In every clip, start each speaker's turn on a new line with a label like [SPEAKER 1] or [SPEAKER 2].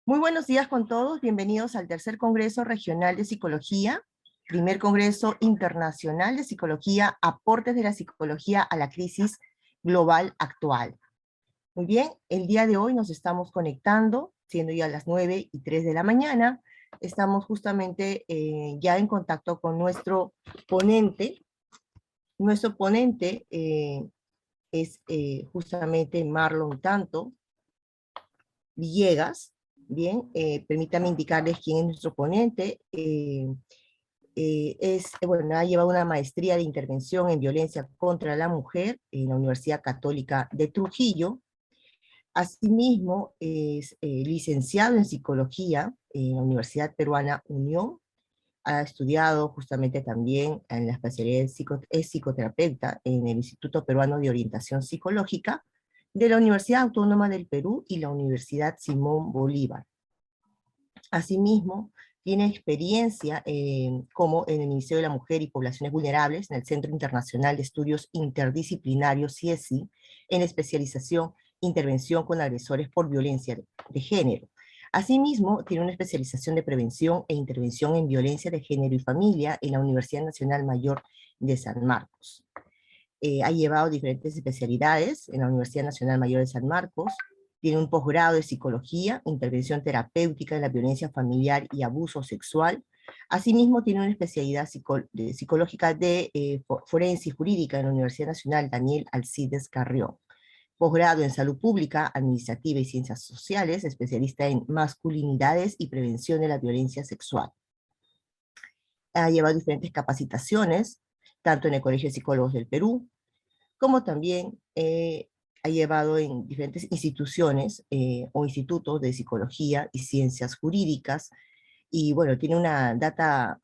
[SPEAKER 1] Muy buenos días con todos, bienvenidos al tercer Congreso Regional de Psicología, primer Congreso Internacional de Psicología, aportes de la psicología a la crisis global actual. Muy bien, el día de hoy nos estamos conectando, siendo ya las 9:03 de la mañana, estamos justamente ya en contacto con nuestro ponente. Nuestro ponente es justamente Marlon Tanto Villegas. Bien, permítame indicarles quién es nuestro ponente. Bueno, ha llevado una maestría de intervención en violencia contra la mujer en la Universidad Católica de Trujillo. Asimismo, es licenciado en psicología en la Universidad Peruana Unión. Ha estudiado justamente también en la especialidad de es psicoterapeuta en el Instituto Peruano de Orientación Psicológica de la Universidad Autónoma del Perú y la Universidad Simón Bolívar. Asimismo, tiene experiencia como en el Ministerio de la Mujer y Poblaciones Vulnerables, en el Centro Internacional de Estudios Interdisciplinarios, CIESI, en especialización Intervención con agresores por violencia de género. Asimismo, tiene una especialización de prevención e intervención en violencia de género y familia en la Universidad Nacional Mayor de San Marcos. Ha llevado diferentes especialidades en la Universidad Nacional Mayor de San Marcos. Tiene un posgrado de psicología, intervención terapéutica en la violencia familiar y abuso sexual. Asimismo, tiene una especialidad psicológica de forense jurídica en la Universidad Nacional Daniel Alcides Carrión. Posgrado en salud pública, administrativa y ciencias sociales, especialista en masculinidades y prevención de la violencia sexual. Ha llevado diferentes capacitaciones, tanto en el Colegio de Psicólogos del Perú, como también ha llevado en diferentes instituciones o institutos de psicología y ciencias jurídicas, y bueno, tiene una data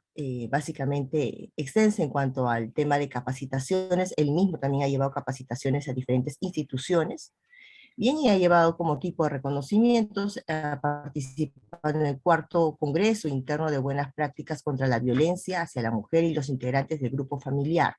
[SPEAKER 1] básicamente extensa en cuanto al tema de capacitaciones. Él mismo también ha llevado capacitaciones a diferentes instituciones, bien, y ha llevado como tipo de reconocimientos, ha participado en el cuarto Congreso Interno de Buenas Prácticas contra la Violencia hacia la Mujer y los integrantes del grupo familiar.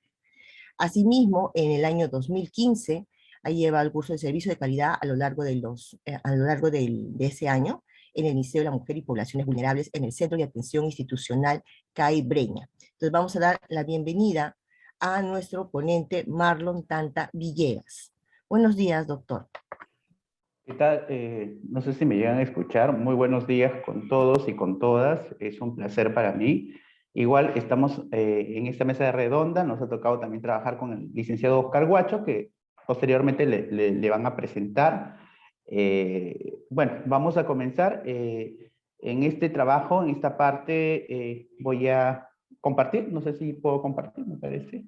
[SPEAKER 1] Asimismo, en el año 2015, ha llevado el curso de servicio de calidad a lo largo de ese año en el Ministerio de la Mujer y Poblaciones Vulnerables en el Centro de Atención Institucional CAI Breña. Entonces vamos a dar la bienvenida a nuestro ponente Marlon Tanta Villegas. Buenos días, doctor.
[SPEAKER 2] ¿Qué tal? No sé si me llegan a escuchar. Muy buenos días con todos y con todas. Es un placer para mí. Igual estamos en esta mesa redonda. Nos ha tocado también trabajar con el licenciado Oscar Guacho, que posteriormente le van a presentar. Bueno, vamos a comenzar. En este trabajo, en esta parte, voy a compartir. No sé si puedo compartir, me parece,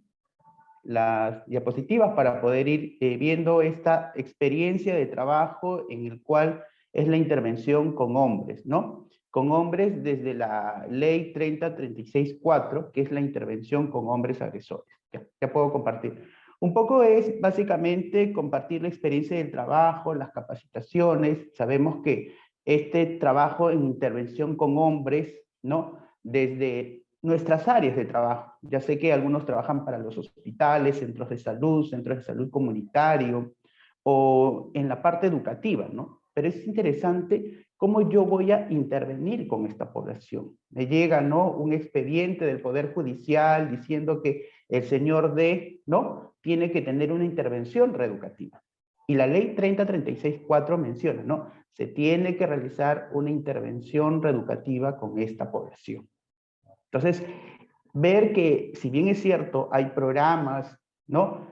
[SPEAKER 2] las diapositivas para poder ir viendo esta experiencia de trabajo en el cual es la intervención con hombres, ¿no? Con hombres desde la ley 30364, que es la intervención con hombres agresores. Ya puedo compartir. Un poco es básicamente compartir la experiencia del trabajo, las capacitaciones. Sabemos que este trabajo en intervención con hombres, ¿no? Desde nuestras áreas de trabajo. Ya sé que algunos trabajan para los hospitales, centros de salud comunitario, o en la parte educativa, ¿no? Pero es interesante cómo yo voy a intervenir con esta población. Me llega, ¿no?, un expediente del Poder Judicial diciendo que el señor D, ¿no?, tiene que tener una intervención reeducativa. Y la ley 30364 menciona, ¿no?, se tiene que realizar una intervención reeducativa con esta población. Entonces, ver que si bien es cierto, hay programas, ¿no?,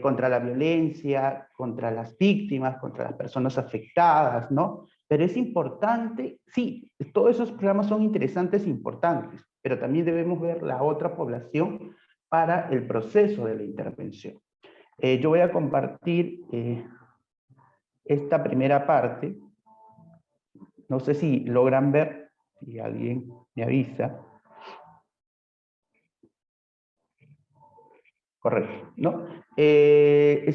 [SPEAKER 2] contra la violencia, contra las víctimas, contra las personas afectadas, ¿no? Pero es importante, sí, todos esos programas son interesantes e importantes, pero también debemos ver la otra población para el proceso de la intervención. Yo voy a compartir esta primera parte. No sé si logran ver, si alguien me avisa. Correcto, ¿no?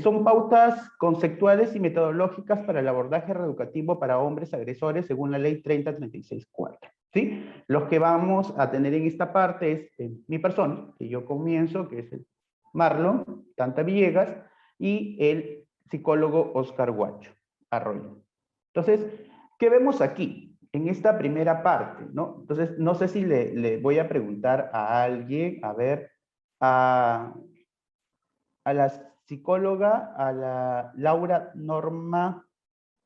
[SPEAKER 2] Son pautas conceptuales y metodológicas para el abordaje reeducativo para hombres agresores según la ley 30364, ¿sí? Los que vamos a tener en esta parte es mi persona, que yo comienzo, que es el Marlon Tanta Villegas, y el psicólogo Oscar Guacho Arroyo. Entonces, ¿qué vemos aquí? en esta primera parte, ¿no? Entonces, no sé si le voy a preguntar a alguien, a ver, a la psicóloga, a la Laura Norma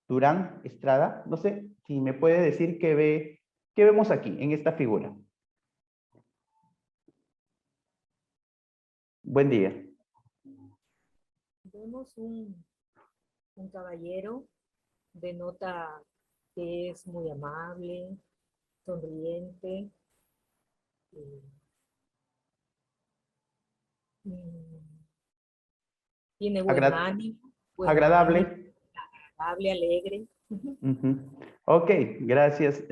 [SPEAKER 2] Durán Estrada, no sé si me puede decir qué vemos aquí, en esta figura. Buen día.
[SPEAKER 3] Vemos un caballero, denota que es muy amable, sonriente, mm, tiene buen ánimo,
[SPEAKER 2] Agradable.
[SPEAKER 3] agradable, alegre.
[SPEAKER 2] Ujú. Ok, gracias,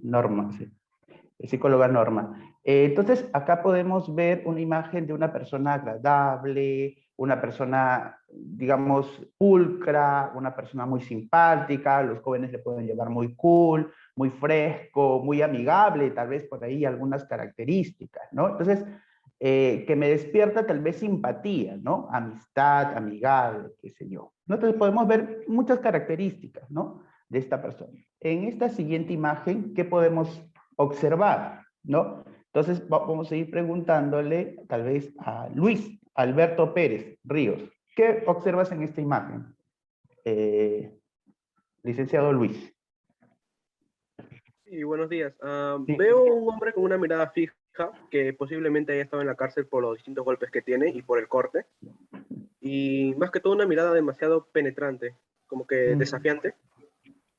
[SPEAKER 2] Norma, sí, psicóloga Norma. Entonces, acá podemos ver una imagen de una persona agradable, una persona, digamos, pulcra, una persona muy simpática, los jóvenes le pueden llevar muy cool, muy fresco, muy amigable, tal vez por ahí algunas características, ¿no? Entonces, que me despierta tal vez simpatía, ¿no? Amistad, amigable, qué sé yo. ¿No? Entonces podemos ver muchas características, ¿no? De esta persona. En esta siguiente imagen, ¿qué podemos observar? ¿No? Entonces vamos a ir preguntándole tal vez a Luis Alberto Pérez Ríos. ¿Qué observas en esta imagen? Licenciado Luis.
[SPEAKER 4] Sí, buenos días.
[SPEAKER 2] Sí.
[SPEAKER 4] Veo un hombre con una mirada fija que posiblemente haya estado en la cárcel por los distintos golpes que tiene y por el corte. Y más que todo una mirada demasiado penetrante, como que desafiante.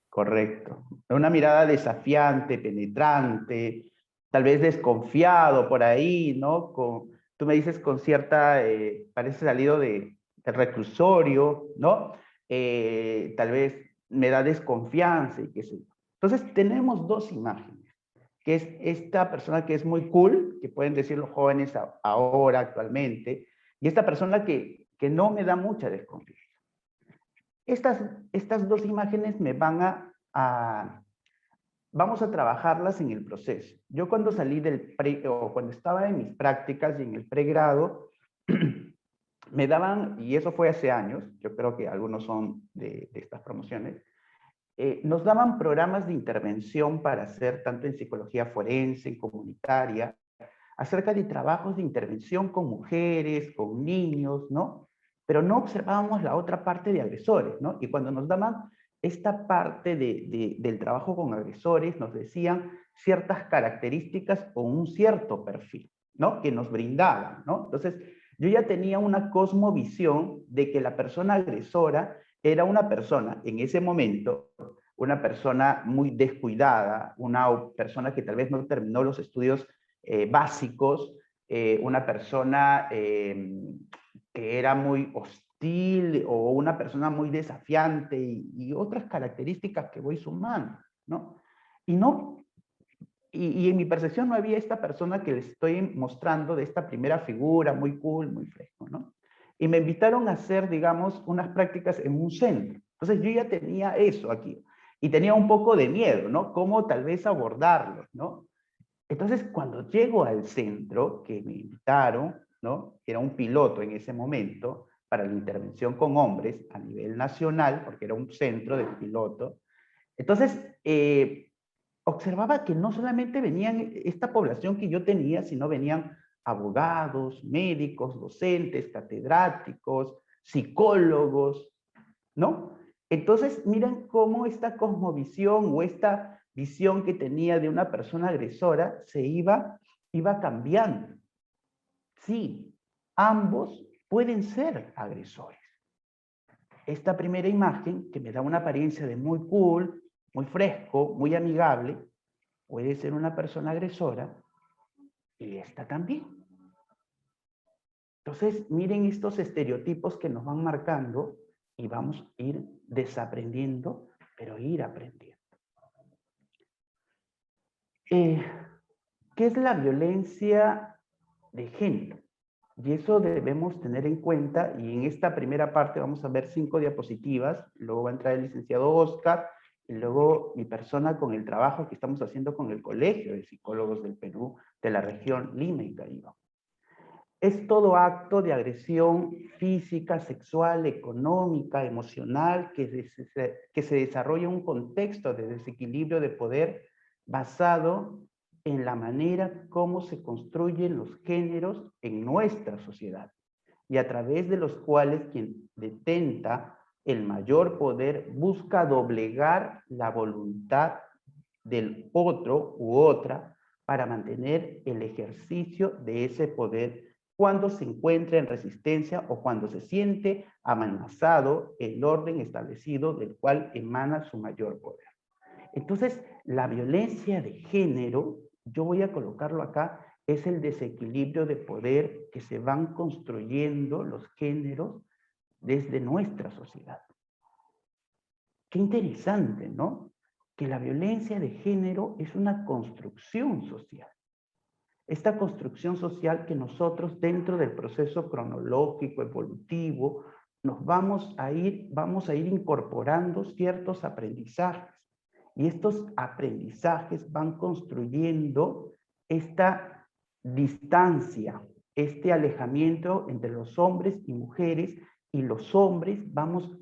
[SPEAKER 2] Correcto. Una mirada desafiante, penetrante, tal vez desconfiado por ahí, ¿no? Tú me dices con cierta, parece salido del reclusorio, ¿no? Tal vez me da desconfianza y qué sé yo. Entonces tenemos dos imágenes, que es esta persona que es muy cool, que pueden decir los jóvenes ahora, actualmente, y esta persona que no me da mucha desconfianza. Estas dos imágenes me van vamos a trabajarlas en el proceso. Yo cuando salí o cuando estaba en mis prácticas y en el pregrado, me daban, y eso fue hace años, yo creo que algunos son de estas promociones, nos daban programas de intervención para hacer tanto en psicología forense, en comunitaria, acerca de trabajos de intervención con mujeres, con niños, ¿no? Pero no observábamos la otra parte de agresores, ¿no? Y cuando nos daban esta parte del trabajo con agresores, nos decían ciertas características o un cierto perfil, ¿no? Que nos brindaban, ¿no? Entonces, yo ya tenía una cosmovisión de que la persona agresora era una persona, en ese momento, una persona muy descuidada, una persona que tal vez no terminó los estudios básicos, una persona que era muy hostil o una persona muy desafiante y otras características que voy sumando, ¿no? Y en mi percepción no había esta persona que les estoy mostrando de esta primera figura, muy cool, muy fresco, ¿no? Y me invitaron a hacer, digamos, unas prácticas en un centro. Entonces yo ya tenía eso aquí. Y tenía un poco de miedo, ¿no? Cómo tal vez abordarlos, ¿no? Entonces, cuando llego al centro, que me invitaron, ¿no? Era un piloto en ese momento para la intervención con hombres a nivel nacional, porque era un centro de piloto. Entonces, observaba que no solamente venían esta población que yo tenía, sino venían abogados, médicos, docentes, catedráticos, psicólogos, ¿no? Entonces, miren cómo esta cosmovisión o esta visión que tenía de una persona agresora se iba cambiando. Sí, ambos pueden ser agresores. Esta primera imagen, que me da una apariencia de muy cool, muy fresco, muy amigable, puede ser una persona agresora y esta también. Entonces, miren estos estereotipos que nos van marcando y vamos a ir desaprendiendo, pero ir aprendiendo. ¿Qué es la violencia de género? Y eso debemos tener en cuenta, y en esta primera parte vamos a ver 5 diapositivas, luego va a entrar el licenciado Oscar, y luego mi persona con el trabajo que estamos haciendo con el Colegio de Psicólogos del Perú, de la región Lima y Caribe. Es todo acto de agresión física, sexual, económica, emocional, que se desarrolla en un contexto de desequilibrio de poder basado en la manera como se construyen los géneros en nuestra sociedad y a través de los cuales quien detenta el mayor poder busca doblegar la voluntad del otro u otra para mantener el ejercicio de ese poder cuando se encuentra en resistencia o cuando se siente amenazado el orden establecido del cual emana su mayor poder. Entonces, la violencia de género, yo voy a colocarlo acá, es el desequilibrio de poder que se van construyendo los géneros desde nuestra sociedad. Qué interesante, ¿no? Que la violencia de género es una construcción social. Esta construcción social que nosotros dentro del proceso cronológico, evolutivo, nos vamos a ir incorporando ciertos aprendizajes. Y estos aprendizajes van construyendo esta distancia, este alejamiento entre los hombres y mujeres, y los hombres vamos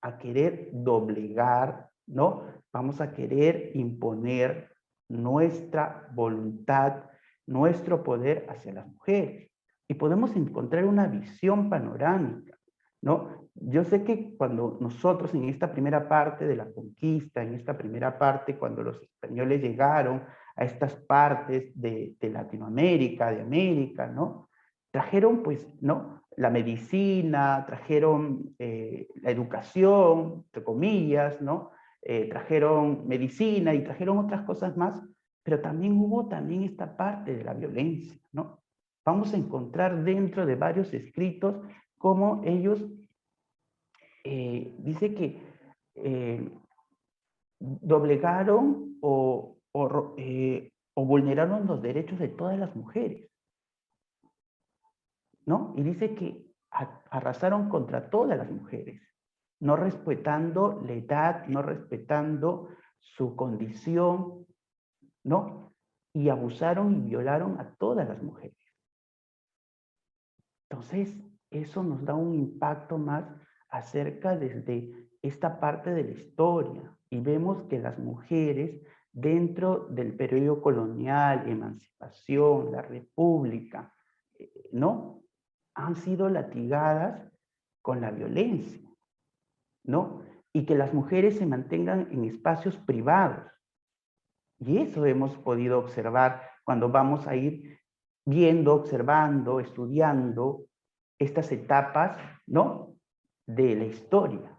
[SPEAKER 2] a querer doblegar, ¿no? Vamos a querer imponer nuestra voluntad, nuestro poder hacia las mujeres. Y podemos encontrar una visión panorámica, ¿no? Yo sé que cuando nosotros en esta primera parte de la conquista, en esta primera parte cuando los españoles llegaron a estas partes de Latinoamérica, de América, ¿no? Trajeron, pues, ¿no? La medicina, trajeron la educación, entre comillas, ¿no? Trajeron medicina y trajeron otras cosas más, pero también hubo esta parte de la violencia, ¿no? Vamos a encontrar dentro de varios escritos cómo ellos, dice que doblegaron o vulneraron los derechos de todas las mujeres, ¿no? Y dice que arrasaron contra todas las mujeres, no respetando la edad, no respetando su condición, ¿no? Y abusaron y violaron a todas las mujeres. Entonces, eso nos da un impacto más acerca desde esta parte de la historia. Y vemos que las mujeres, dentro del periodo colonial, emancipación, la república, ¿no? Han sido latigadas con la violencia, ¿no? Y que las mujeres se mantengan en espacios privados. Y eso hemos podido observar cuando vamos a ir viendo, observando, estudiando estas etapas, ¿no? De la historia,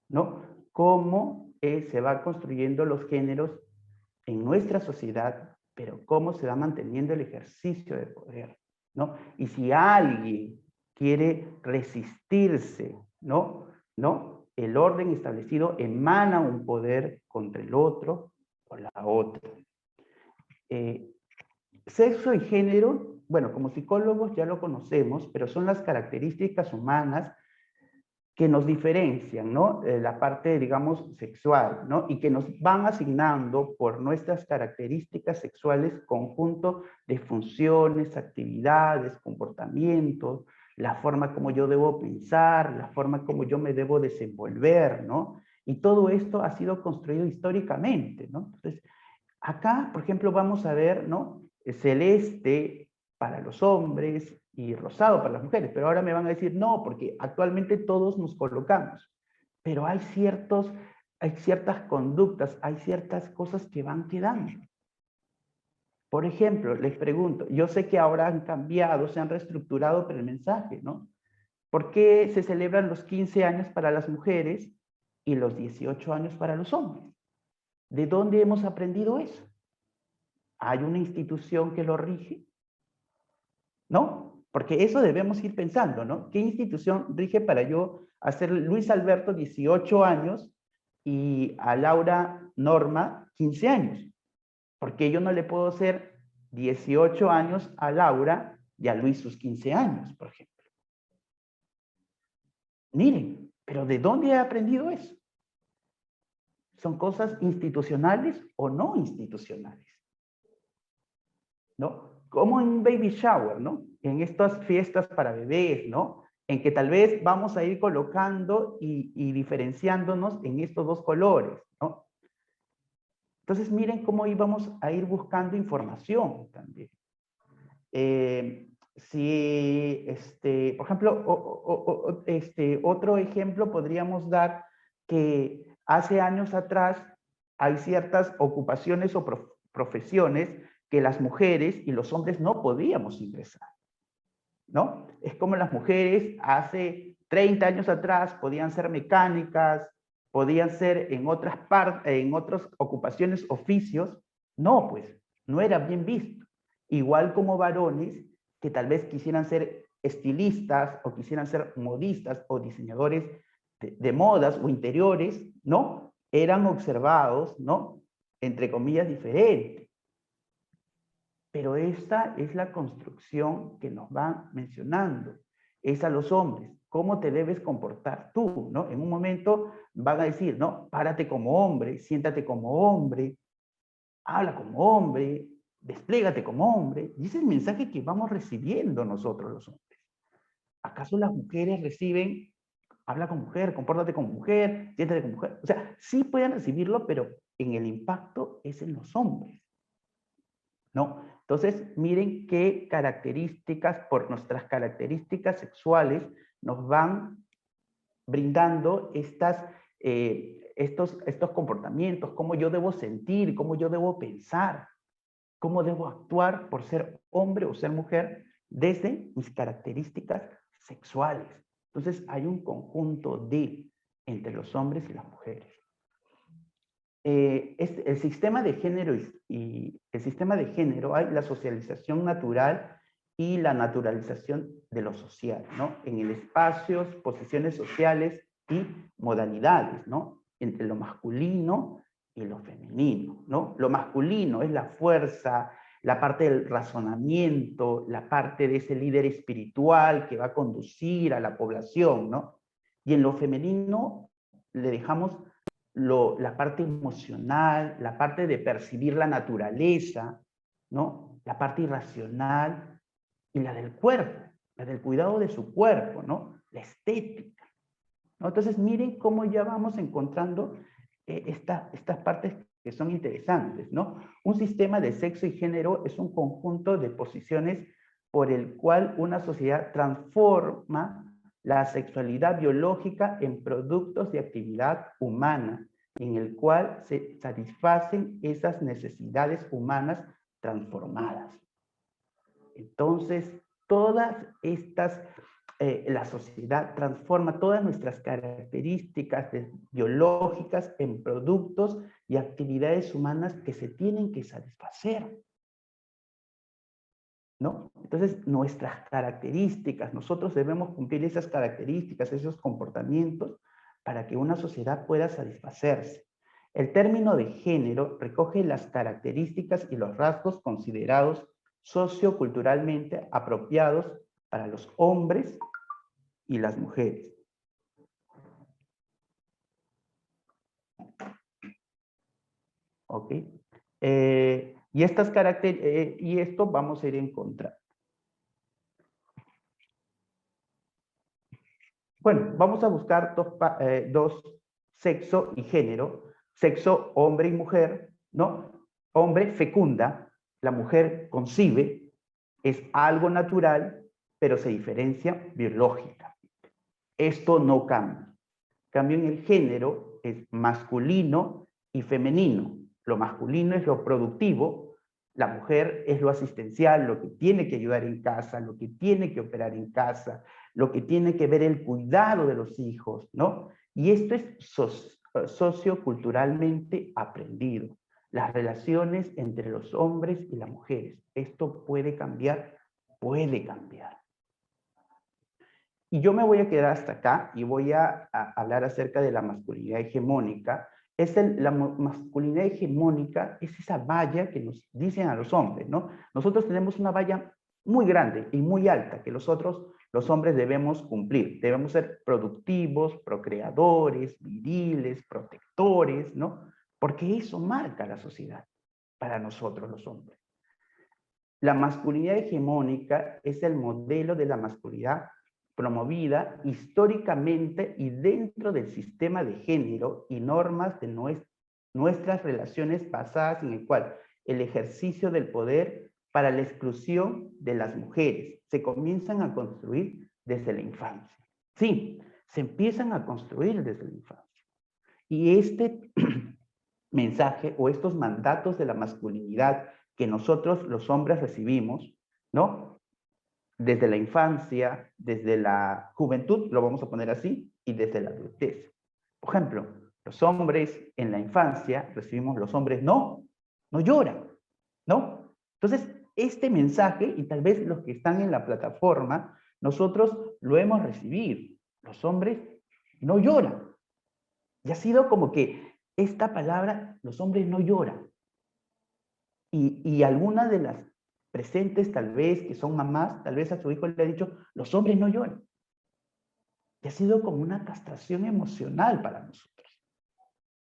[SPEAKER 2] ¿no? Cómo se va construyendo los géneros en nuestra sociedad, pero cómo se va manteniendo el ejercicio de poder, ¿no? Y si alguien quiere resistirse, ¿no? El orden establecido emana un poder contra el otro o la otra. Sexo y género, bueno, como psicólogos ya lo conocemos, pero son las características humanas que nos diferencian, ¿no? La parte, digamos, sexual, ¿no? Y que nos van asignando por nuestras características sexuales conjunto de funciones, actividades, comportamientos, la forma como yo debo pensar, la forma como yo me debo desenvolver, ¿no? Y todo esto ha sido construido históricamente, ¿no? Entonces, acá, por ejemplo, vamos a ver, ¿no? Celeste para los hombres y rosado para las mujeres, pero ahora me van a decir, no, porque actualmente todos nos colocamos, pero hay ciertas conductas, hay ciertas cosas que van quedando. Por ejemplo, les pregunto, yo sé que ahora han cambiado, se han reestructurado, pero el mensaje, ¿no? ¿Por qué se celebran los 15 años para las mujeres y los 18 años para los hombres? ¿De dónde hemos aprendido eso? ¿Hay una institución que lo rige? ¿No? Porque eso debemos ir pensando, ¿no? ¿Qué institución rige para yo hacer Luis Alberto 18 años y a Laura Norma 15 años? Porque yo no le puedo hacer 18 años a Laura y a Luis sus 15 años, por ejemplo. Miren, pero ¿de dónde he aprendido eso? ¿Son cosas institucionales o no institucionales? ¿No? como en un baby shower, ¿no? En estas fiestas para bebés, ¿no? En que tal vez vamos a ir colocando y diferenciándonos en estos dos colores, ¿no? Entonces miren cómo íbamos a ir buscando información también. Si, por ejemplo, otro ejemplo podríamos dar que hace años atrás hay ciertas ocupaciones o profesiones que las mujeres y los hombres no podíamos ingresar, ¿no? Es como las mujeres hace 30 años atrás podían ser mecánicas, podían ser en otras ocupaciones, oficios. No, pues, no era bien visto. Igual como varones que tal vez quisieran ser estilistas o quisieran ser modistas o diseñadores de modas o interiores, ¿no? Eran observados, ¿no? Entre comillas, diferentes. Pero esta es la construcción que nos van mencionando. Es a los hombres. ¿Cómo te debes comportar tú? ¿No? En un momento van a decir, ¿no? Párate como hombre, siéntate como hombre, habla como hombre, desplégate como hombre. Y ese es el mensaje que vamos recibiendo nosotros los hombres. ¿Acaso las mujeres reciben, habla como mujer, compórtate como mujer, siéntate como mujer? O sea, sí pueden recibirlo, pero en el impacto es en los hombres, ¿no? Entonces, miren qué características, por nuestras características sexuales, nos van brindando estos comportamientos, cómo yo debo sentir, cómo yo debo pensar, cómo debo actuar por ser hombre o ser mujer desde mis características sexuales. Entonces, hay un conjunto entre los hombres y las mujeres. El sistema de género y el sistema de género, hay la socialización natural y la naturalización de lo social, ¿no? En el espacios, posiciones sociales y modalidades, ¿no? Entre lo masculino y lo femenino, ¿no? Lo masculino es la fuerza, la parte del razonamiento, la parte de ese líder espiritual que va a conducir a la población, ¿no? Y en lo femenino le dejamos la parte emocional, la parte de percibir la naturaleza, ¿no? La parte irracional y la del cuerpo, la del cuidado de su cuerpo, ¿no? La estética, ¿no? Entonces miren cómo ya vamos encontrando estas partes que son interesantes, ¿no? Un sistema de sexo y género es un conjunto de posiciones por el cual una sociedad transforma la sexualidad biológica en productos de actividad humana, en el cual se satisfacen esas necesidades humanas transformadas. Entonces, todas estas, la sociedad transforma todas nuestras características biológicas en productos y actividades humanas que se tienen que satisfacer, ¿no? Entonces, nuestras características, nosotros debemos cumplir esas características, esos comportamientos, para que una sociedad pueda satisfacerse. El término de género recoge las características y los rasgos considerados socioculturalmente apropiados para los hombres y las mujeres. ¿Ok? Y esto vamos a ir en contra. Bueno, vamos a buscar dos sexo y género. Sexo, hombre y mujer, ¿no? Hombre fecunda, la mujer concibe, es algo natural, pero se diferencia biológica. Esto no cambia. Cambio en el género es masculino y femenino. Lo masculino es lo productivo, la mujer es lo asistencial, lo que tiene que ayudar en casa, lo que tiene que operar en casa, lo que tiene que ver el cuidado de los hijos, ¿no? Y esto es socioculturalmente aprendido. Las relaciones entre los hombres y las mujeres. Esto puede cambiar, puede cambiar. Y yo me voy a quedar hasta acá y voy a hablar acerca de la masculinidad hegemónica. La masculinidad hegemónica es esa valla que nos dicen a los hombres, ¿no? Nosotros tenemos una valla muy grande y muy alta que los hombres debemos cumplir. Debemos ser productivos, procreadores, viriles, protectores, ¿no? Porque eso marca la sociedad para nosotros los hombres. La masculinidad hegemónica es el modelo de la masculinidad promovida históricamente y dentro del sistema de género y normas de nuestras relaciones basadas en el cual el ejercicio del poder para la exclusión de las mujeres se comienzan a construir desde la infancia. Sí, se empiezan a construir desde la infancia. Y este mensaje o estos mandatos de la masculinidad que nosotros los hombres recibimos, ¿no? Desde la infancia, desde la juventud, lo vamos a poner así, y desde la adultez. Por ejemplo, los hombres en la infancia recibimos, los hombres no lloran, ¿no? Entonces, este mensaje, y tal vez los que están en la plataforma, nosotros lo hemos recibido. Los hombres no lloran. Y ha sido como que esta palabra, los hombres no lloran. Y alguna de las presentes, tal vez, que son mamás, tal vez a su hijo le ha dicho, los hombres no lloran. Y ha sido como una castración emocional para nosotros,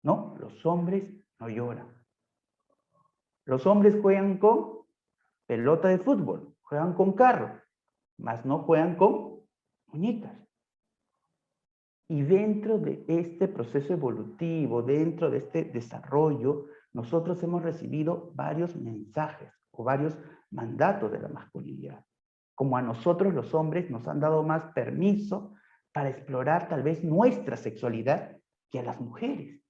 [SPEAKER 2] ¿no? Los hombres no lloran. Los hombres juegan con pelota de fútbol, juegan con carro, mas no juegan con muñecas. Y dentro de este proceso evolutivo, dentro de este desarrollo, nosotros hemos recibido varios mensajes o varios mandatos de la masculinidad. Como a nosotros los hombres nos han dado más permiso para explorar tal vez nuestra sexualidad que a las mujeres.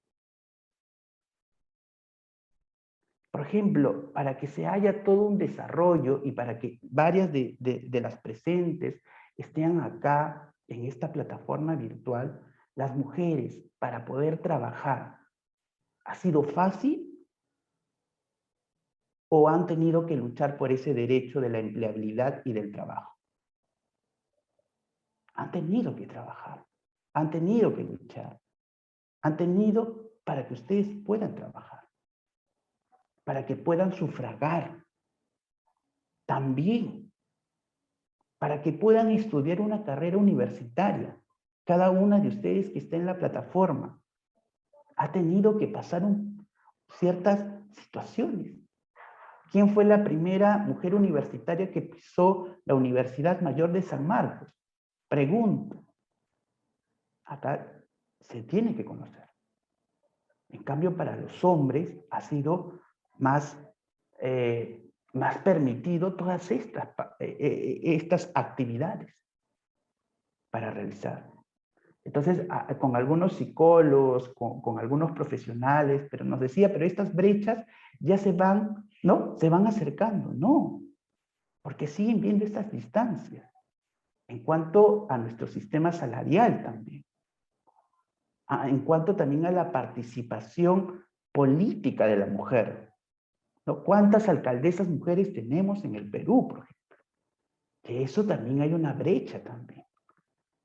[SPEAKER 2] Por ejemplo, para que se haya todo un desarrollo y para que varias de las presentes estén acá en esta plataforma virtual, las mujeres para poder trabajar, ¿ha sido fácil o han tenido que luchar por ese derecho de la empleabilidad y del trabajo? Han tenido que trabajar, han tenido que luchar, han tenido para que ustedes puedan trabajar, para que puedan sufragar también, para que puedan estudiar una carrera universitaria. Cada una de ustedes que está en la plataforma ha tenido que pasar ciertas situaciones. ¿Quién fue la primera mujer universitaria que pisó la Universidad Mayor de San Marcos? Pregunto. Acá se tiene que conocer. En cambio, para los hombres ha sido más permitido todas estas actividades para realizar. Entonces, con algunos psicólogos, con algunos profesionales, pero nos decía, pero estas brechas ya se van, ¿no? Se van acercando, no, porque siguen viendo estas distancias en cuanto a nuestro sistema salarial también, en cuanto también a la participación política de la mujer, ¿no? ¿Cuántas alcaldesas mujeres tenemos en el Perú, por ejemplo? Que eso también hay una brecha también.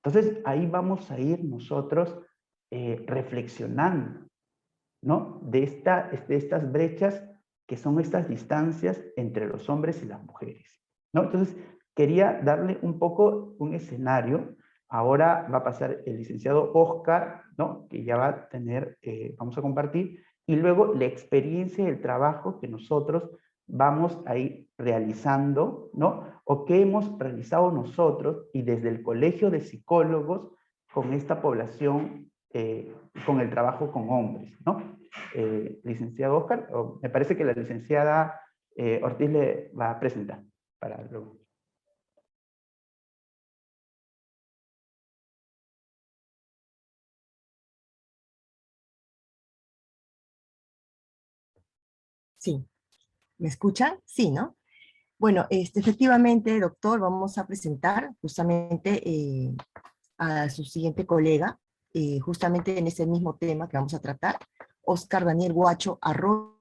[SPEAKER 2] Entonces, ahí vamos a ir nosotros reflexionando, ¿no? De estas brechas que son estas distancias entre los hombres y las mujeres, ¿no? Entonces, quería darle un poco un escenario. Ahora va a pasar el licenciado Oscar, ¿no? Que ya va a tener, vamos a compartir, y luego la experiencia del trabajo que nosotros vamos a ir realizando, ¿no? O que hemos realizado nosotros y desde el Colegio de Psicólogos con esta población, con el trabajo con hombres, ¿no? Licenciado Oscar, me parece que la licenciada Ortiz le va a presentar para luego.
[SPEAKER 1] Sí, ¿me escuchan? Sí, ¿no? Bueno, efectivamente, doctor, vamos a presentar justamente a su siguiente colega, justamente en ese mismo tema que vamos a tratar, Oscar Daniel Guacho Arroyo.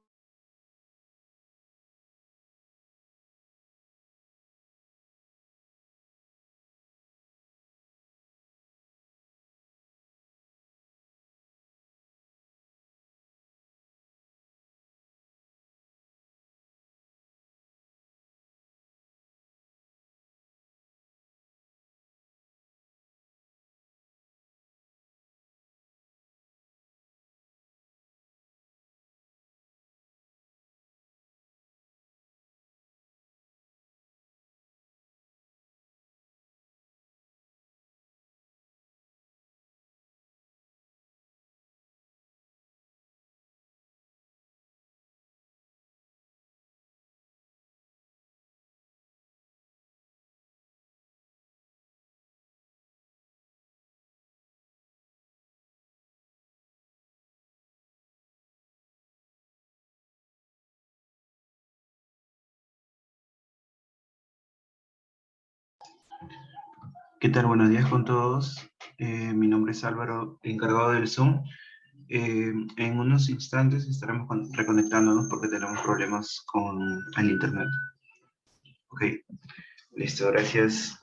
[SPEAKER 5] ¿Qué tal? Buenos días con todos. Mi nombre es Álvaro, encargado del Zoom. En unos instantes estaremos reconectándonos porque tenemos problemas con el internet. Ok, listo, gracias.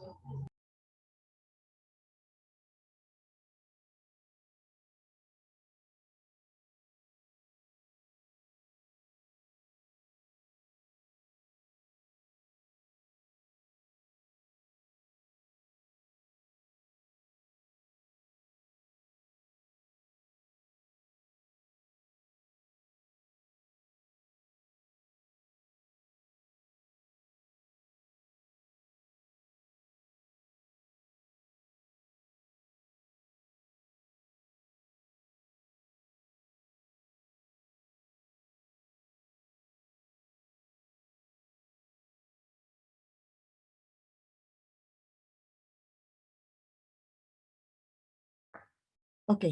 [SPEAKER 1] Ok,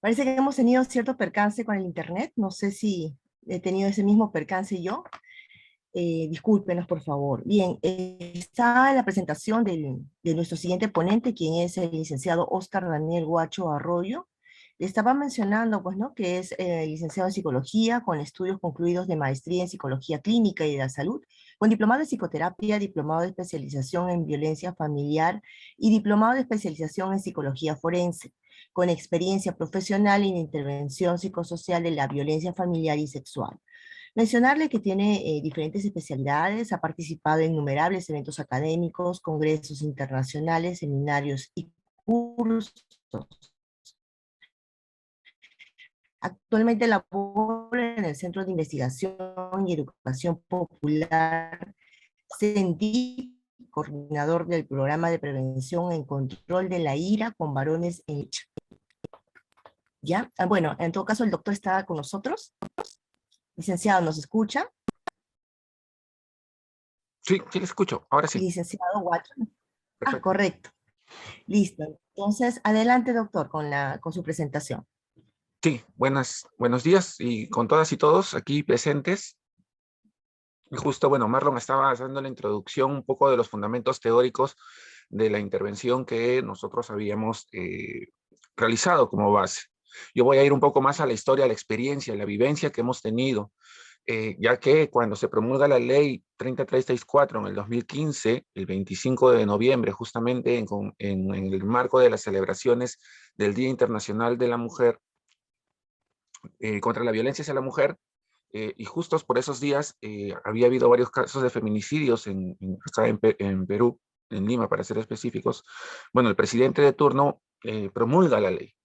[SPEAKER 1] parece que hemos tenido cierto percance con el internet. No sé si he tenido ese mismo percance yo. Discúlpenos, por favor. Bien, está la presentación de nuestro siguiente ponente, quien es el licenciado Oscar Daniel Guacho Arroyo. Le estaba mencionando, pues, ¿no?, que es licenciado en psicología, con estudios concluidos de maestría en psicología clínica y de la salud, con diplomado de psicoterapia, diplomado de especialización en violencia familiar y diplomado de especialización en psicología forense, con experiencia profesional en intervención psicosocial de la violencia familiar y sexual. Mencionarle que tiene diferentes especialidades, ha participado en innumerables eventos académicos, congresos internacionales, seminarios y cursos. Actualmente labora en el Centro de Investigación y Educación Popular, CENDI, coordinador del Programa de Prevención en Control de la Ira con Varones en Lucha. ¿Ya? Bueno, en todo caso el doctor está con nosotros. Licenciado, ¿nos escucha?
[SPEAKER 6] Sí, sí le escucho, ahora sí.
[SPEAKER 1] Licenciado Watson. Ah,
[SPEAKER 6] Perfecto.
[SPEAKER 1] correcto. Listo. Entonces, adelante, doctor, con su presentación.
[SPEAKER 6] Sí, buenos días y con todas y todos aquí presentes. Y justo, bueno, Marlon estaba dando la introducción un poco de los fundamentos teóricos de la intervención que nosotros habíamos realizado como base. Yo voy a ir un poco más a la historia, a la experiencia, a la vivencia que hemos tenido, ya que cuando se promulga la ley 3364 en el 2015, el 25 de noviembre, justamente en el marco de las celebraciones del Día Internacional de la Mujer, contra la violencia hacia la mujer, y justos por esos días había habido varios casos de feminicidios acá en Perú, en Lima para ser específicos. Bueno, el presidente de turno promulga la ley,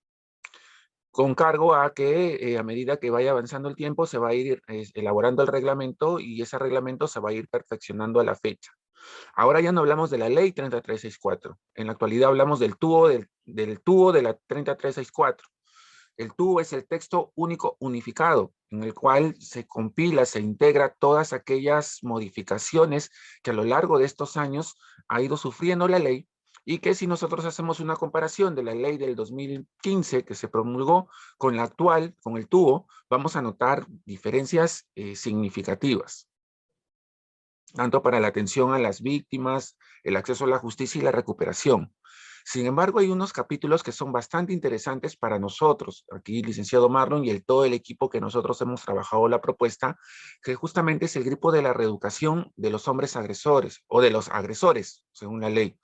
[SPEAKER 6] con cargo a que a medida que vaya avanzando el tiempo se va a ir elaborando el reglamento y ese reglamento se va a ir perfeccionando a la fecha. Ahora ya no hablamos de la ley 3364, en la actualidad hablamos del tubo de la 3364. El TUB es el texto único unificado, en el cual se compila, se integra todas aquellas modificaciones que a lo largo de estos años ha ido sufriendo la ley, y que si nosotros hacemos una comparación de la ley del 2015 que se promulgó con la actual, con el TUB, vamos a notar diferencias significativas, tanto para la atención a las víctimas, el acceso a la justicia y la recuperación. Sin embargo, hay unos capítulos que son bastante interesantes para nosotros, aquí licenciado Marlon y todo el equipo que nosotros hemos trabajado la propuesta, que justamente es el grupo de la reeducación de los hombres agresores, o de los agresores, según la ley.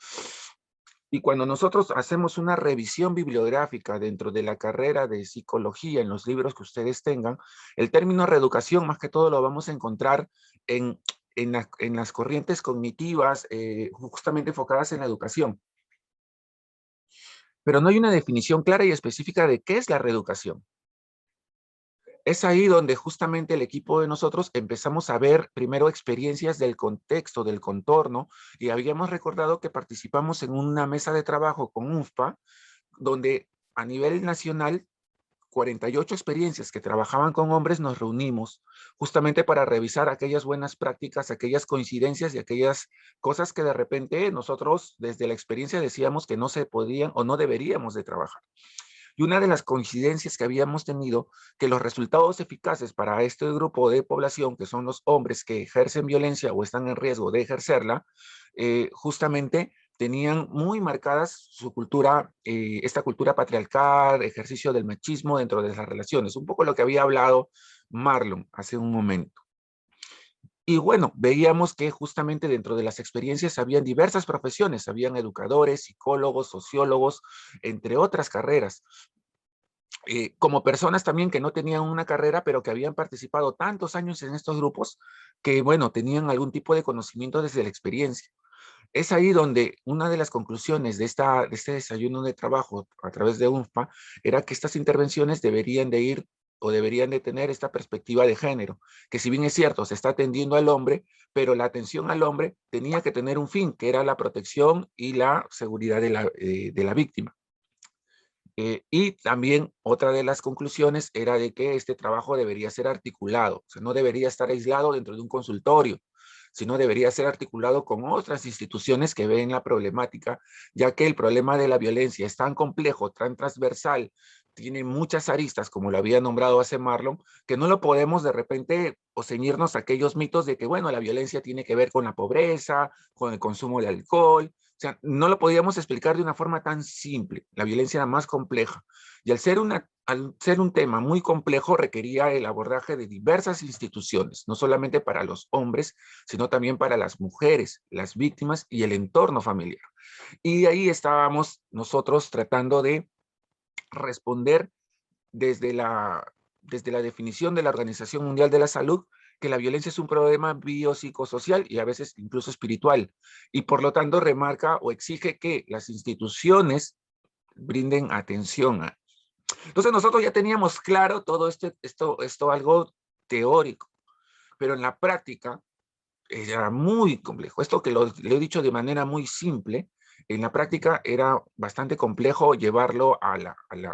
[SPEAKER 6] Y cuando nosotros hacemos una revisión bibliográfica dentro de la carrera de psicología, en los libros que ustedes tengan, el término reeducación más que todo lo vamos a encontrar en las corrientes cognitivas justamente enfocadas en la educación. Pero no hay una definición clara y específica de qué es la reeducación. Es ahí donde justamente el equipo de nosotros empezamos a ver primero experiencias del contexto, del contorno, y habíamos recordado que participamos en una mesa de trabajo con UNFPA, donde a nivel nacional 48 experiencias que trabajaban con hombres nos reunimos justamente para revisar aquellas buenas prácticas, aquellas coincidencias y aquellas cosas que de repente nosotros desde la experiencia decíamos que no se podían o no deberíamos de trabajar. Y una de las coincidencias que habíamos tenido, que los resultados eficaces para este grupo de población, que son los hombres que ejercen violencia o están en riesgo de ejercerla, justamente tenían muy marcadas su cultura, esta cultura patriarcal, ejercicio del machismo dentro de las relaciones, un poco lo que había hablado Marlon hace un momento. Y bueno, veíamos que justamente dentro de las experiencias habían diversas profesiones, habían educadores, psicólogos, sociólogos, entre otras carreras. Como personas también que no tenían una carrera, pero que habían participado tantos años en estos grupos, que bueno, tenían algún tipo de conocimiento desde la experiencia. Es ahí donde una de las conclusiones de este desayuno de trabajo a través de UNFPA era que estas intervenciones deberían de ir o deberían de tener esta perspectiva de género, que si bien es cierto, se está atendiendo al hombre, pero la atención al hombre tenía que tener un fin, que era la protección y la seguridad de la víctima. Y también otra de las conclusiones era de que este trabajo debería ser articulado, o sea, no debería estar aislado dentro de un consultorio, sino debería ser articulado con otras instituciones que ven la problemática, ya que el problema de la violencia es tan complejo, tan transversal, tiene muchas aristas, como lo había nombrado hace Marlon, que no lo podemos de repente o ceñirnos a aquellos mitos de que, bueno, la violencia tiene que ver con la pobreza, con el consumo de alcohol. O sea, no lo podíamos explicar de una forma tan simple. La violencia era más compleja. Y al ser un tema muy complejo, requería el abordaje de diversas instituciones, no solamente para los hombres, sino también para las mujeres, las víctimas y el entorno familiar. Y ahí estábamos nosotros tratando de responder desde la definición de la Organización Mundial de la Salud, que la violencia es un problema biopsicosocial y a veces incluso espiritual, y por lo tanto remarca o exige que las instituciones brinden atención a. Entonces nosotros ya teníamos claro todo esto algo teórico, pero en la práctica era muy complejo. Esto que lo he dicho de manera muy simple, en la práctica era bastante complejo llevarlo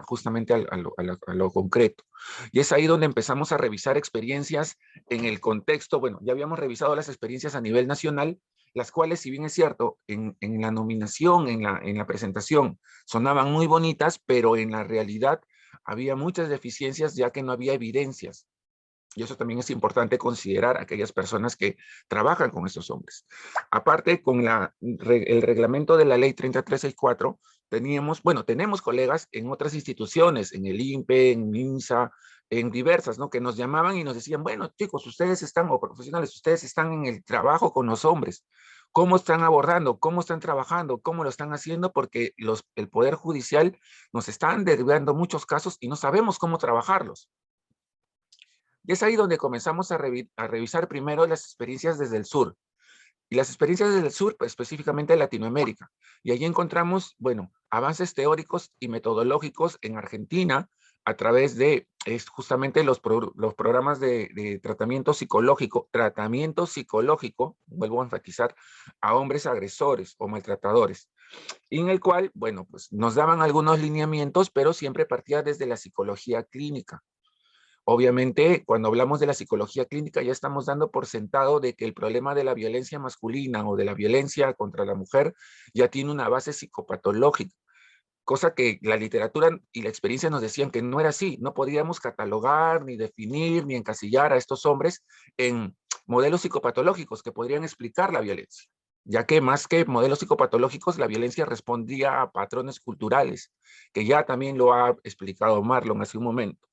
[SPEAKER 6] justamente a lo concreto. Y es ahí donde empezamos a revisar experiencias en el contexto. Bueno, ya habíamos revisado las experiencias a nivel nacional, las cuales, si bien es cierto, en la nominación, en la presentación, sonaban muy bonitas, pero en la realidad había muchas deficiencias ya que no había evidencias. Y eso también es importante considerar a aquellas personas que trabajan con estos hombres. Aparte, con el reglamento de la ley 3364, tenemos colegas en otras instituciones, en el INPE, en MINSA, en diversas, ¿no? Que nos llamaban y nos decían, bueno, chicos, o profesionales, ustedes están en el trabajo con los hombres. ¿Cómo están abordando? ¿Cómo están trabajando? ¿Cómo lo están haciendo? Porque el Poder Judicial nos están derivando muchos casos y no sabemos cómo trabajarlos. Y es ahí donde comenzamos a revisar primero las experiencias desde el sur. Y las experiencias desde el sur, pues, específicamente en Latinoamérica. Y allí encontramos, bueno, avances teóricos y metodológicos en Argentina a través de justamente los programas de tratamiento psicológico, vuelvo a enfatizar, a hombres agresores o maltratadores. Y en el cual, bueno, pues nos daban algunos lineamientos, pero siempre partía desde la psicología clínica. Obviamente, cuando hablamos de la psicología clínica, ya estamos dando por sentado de que el problema de la violencia masculina o de la violencia contra la mujer ya tiene una base psicopatológica, cosa que la literatura y la experiencia nos decían que no era así. No podíamos catalogar, ni definir, ni encasillar a estos hombres en modelos psicopatológicos que podrían explicar la violencia, ya que más que modelos psicopatológicos, la violencia respondía a patrones culturales, que ya también lo ha explicado Marlon hace un momento.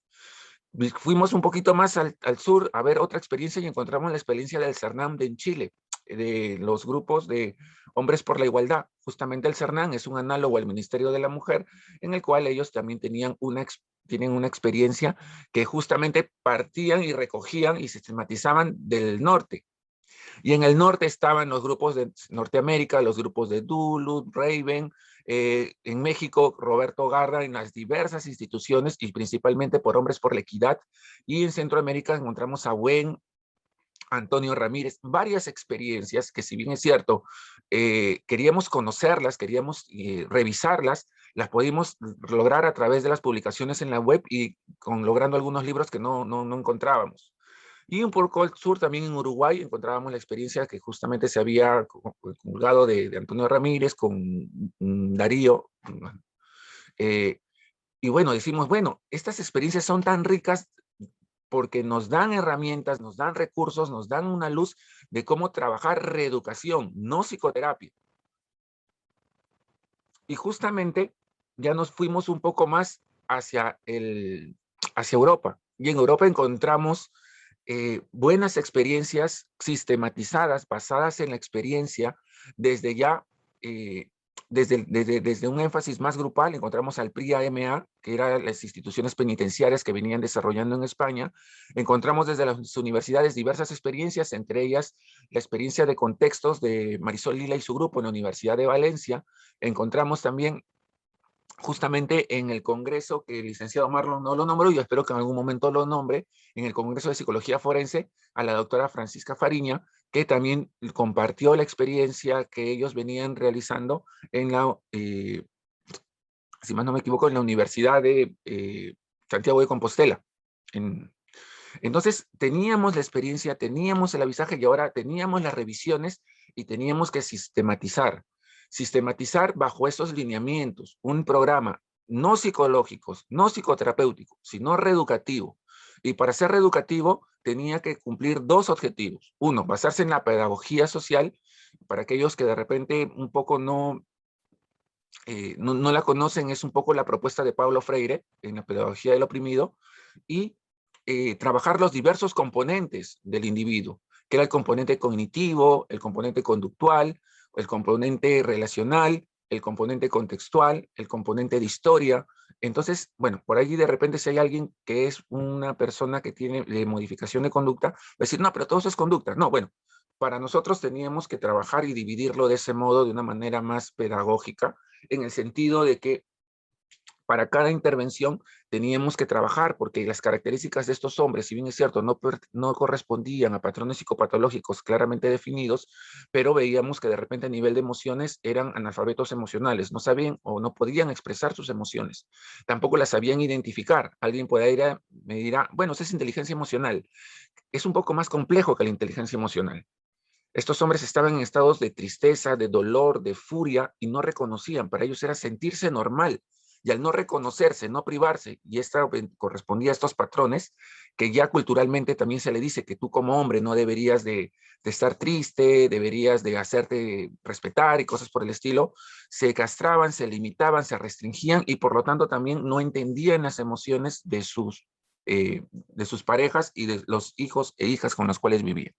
[SPEAKER 6] Fuimos un poquito más al sur a ver otra experiencia y encontramos la experiencia del CERNAM en Chile, de los grupos de Hombres por la Igualdad. Justamente el CERNAM es un análogo al Ministerio de la Mujer, en el cual ellos también tienen una experiencia que justamente partían y recogían y sistematizaban del norte. Y en el norte estaban los grupos de Norteamérica, los grupos de Duluth, Raven, en México, Roberto Garra, en las diversas instituciones y principalmente por Hombres por la Equidad. Y en Centroamérica encontramos a Buen, Antonio Ramírez, varias experiencias que, si bien es cierto, queríamos conocerlas, queríamos revisarlas, las pudimos lograr a través de las publicaciones en la web y logrando algunos libros que no encontrábamos. Y un poco al sur, también en Uruguay, encontrábamos la experiencia que justamente se había colgado de Antonio Ramírez con Darío. Y bueno, decimos, bueno, estas experiencias son tan ricas porque nos dan herramientas, nos dan recursos, nos dan una luz de cómo trabajar reeducación, no psicoterapia. Y justamente ya nos fuimos un poco más hacia Europa. Y en Europa encontramos buenas experiencias sistematizadas, basadas en la experiencia, desde ya, desde un énfasis más grupal. Encontramos al PRI-AMA, que eran las instituciones penitenciarias que venían desarrollando en España. Encontramos desde las universidades diversas experiencias, entre ellas la experiencia de contextos de Marisol Lila y su grupo en la Universidad de Valencia. Encontramos también justamente en el congreso que el licenciado Marlon no lo nombró, yo espero que en algún momento lo nombre, en el Congreso de Psicología Forense, a la doctora Francisca Fariña, que también compartió la experiencia que ellos venían realizando en la, si más no me equivoco, en la Universidad de Santiago de Compostela. Entonces, teníamos la experiencia, teníamos el avisaje y ahora teníamos las revisiones y teníamos que sistematizar bajo estos lineamientos un programa no psicológico, no psicoterapéutico, sino reeducativo. Y para ser reeducativo tenía que cumplir dos objetivos. Uno, basarse en la pedagogía social, para aquellos que de repente un poco no la conocen, es un poco la propuesta de Paulo Freire en la pedagogía del oprimido, y trabajar los diversos componentes del individuo, que era el componente cognitivo, el componente conductual, el componente relacional, el componente contextual, el componente de historia. Entonces, bueno, por allí de repente si hay alguien que es una persona que tiene modificación de conducta, va a decir, no, pero todo eso es conducta. No, bueno, para nosotros teníamos que trabajar y dividirlo de ese modo, de una manera más pedagógica, en el sentido de que para cada intervención teníamos que trabajar, porque las características de estos hombres, si bien es cierto, no correspondían a patrones psicopatológicos claramente definidos, pero veíamos que de repente a nivel de emociones eran analfabetos emocionales, no sabían o no podían expresar sus emociones, tampoco las sabían identificar. Alguien me dirá, bueno, eso es inteligencia emocional. Es un poco más complejo que la inteligencia emocional. Estos hombres estaban en estados de tristeza, de dolor, de furia, y no reconocían. Para ellos era sentirse normal. Y al no reconocerse, no privarse, y esto correspondía a estos patrones, que ya culturalmente también se le dice que tú como hombre no deberías de estar triste, deberías de hacerte respetar y cosas por el estilo, se castraban, se limitaban, se restringían, y por lo tanto también no entendían las emociones de sus parejas y de los hijos e hijas con los cuales vivían.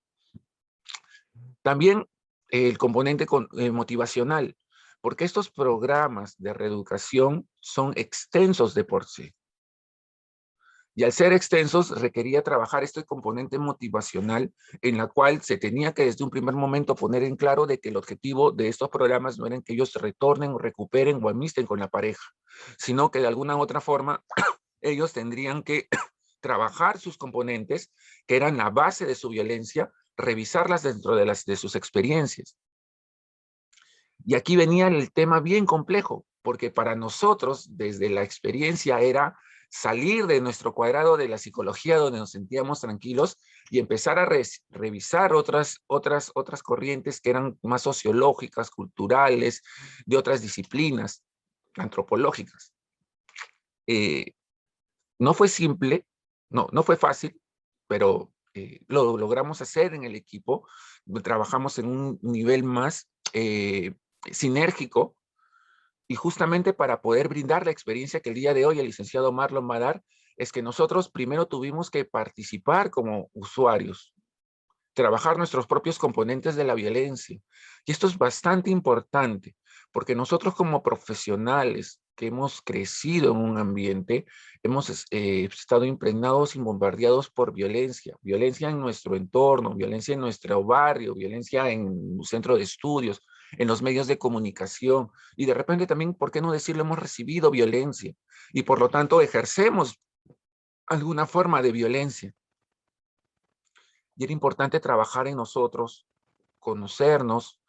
[SPEAKER 6] También el componente motivacional, porque estos programas de reeducación son extensos de por sí. Y al ser extensos requería trabajar este componente motivacional, en la cual se tenía que desde un primer momento poner en claro de que el objetivo de estos programas no era que ellos retornen o recuperen o amisten con la pareja, sino que de alguna u otra forma ellos tendrían que trabajar sus componentes, que eran la base de su violencia, revisarlas dentro de sus experiencias. Y aquí venía el tema bien complejo, porque para nosotros, desde la experiencia, era salir de nuestro cuadrado de la psicología donde nos sentíamos tranquilos y empezar a revisar otras corrientes que eran más sociológicas, culturales, de otras disciplinas, antropológicas. No fue simple, no fue fácil, pero lo logramos hacer en el equipo. Trabajamos en un nivel más sinérgico, y justamente para poder brindar la experiencia que el día de hoy el licenciado Marlon va a dar, es que nosotros primero tuvimos que participar como usuarios, trabajar nuestros propios componentes de la violencia. Y esto es bastante importante, porque nosotros como profesionales que hemos crecido en un ambiente, hemos estado impregnados y bombardeados por violencia. Violencia en nuestro entorno, violencia en nuestro barrio, violencia en un centro de estudios, en los medios de comunicación. Y de repente también, ¿por qué no decirlo? Hemos recibido violencia. Y por lo tanto ejercemos alguna forma de violencia. Y era importante trabajar en nosotros, conocernos,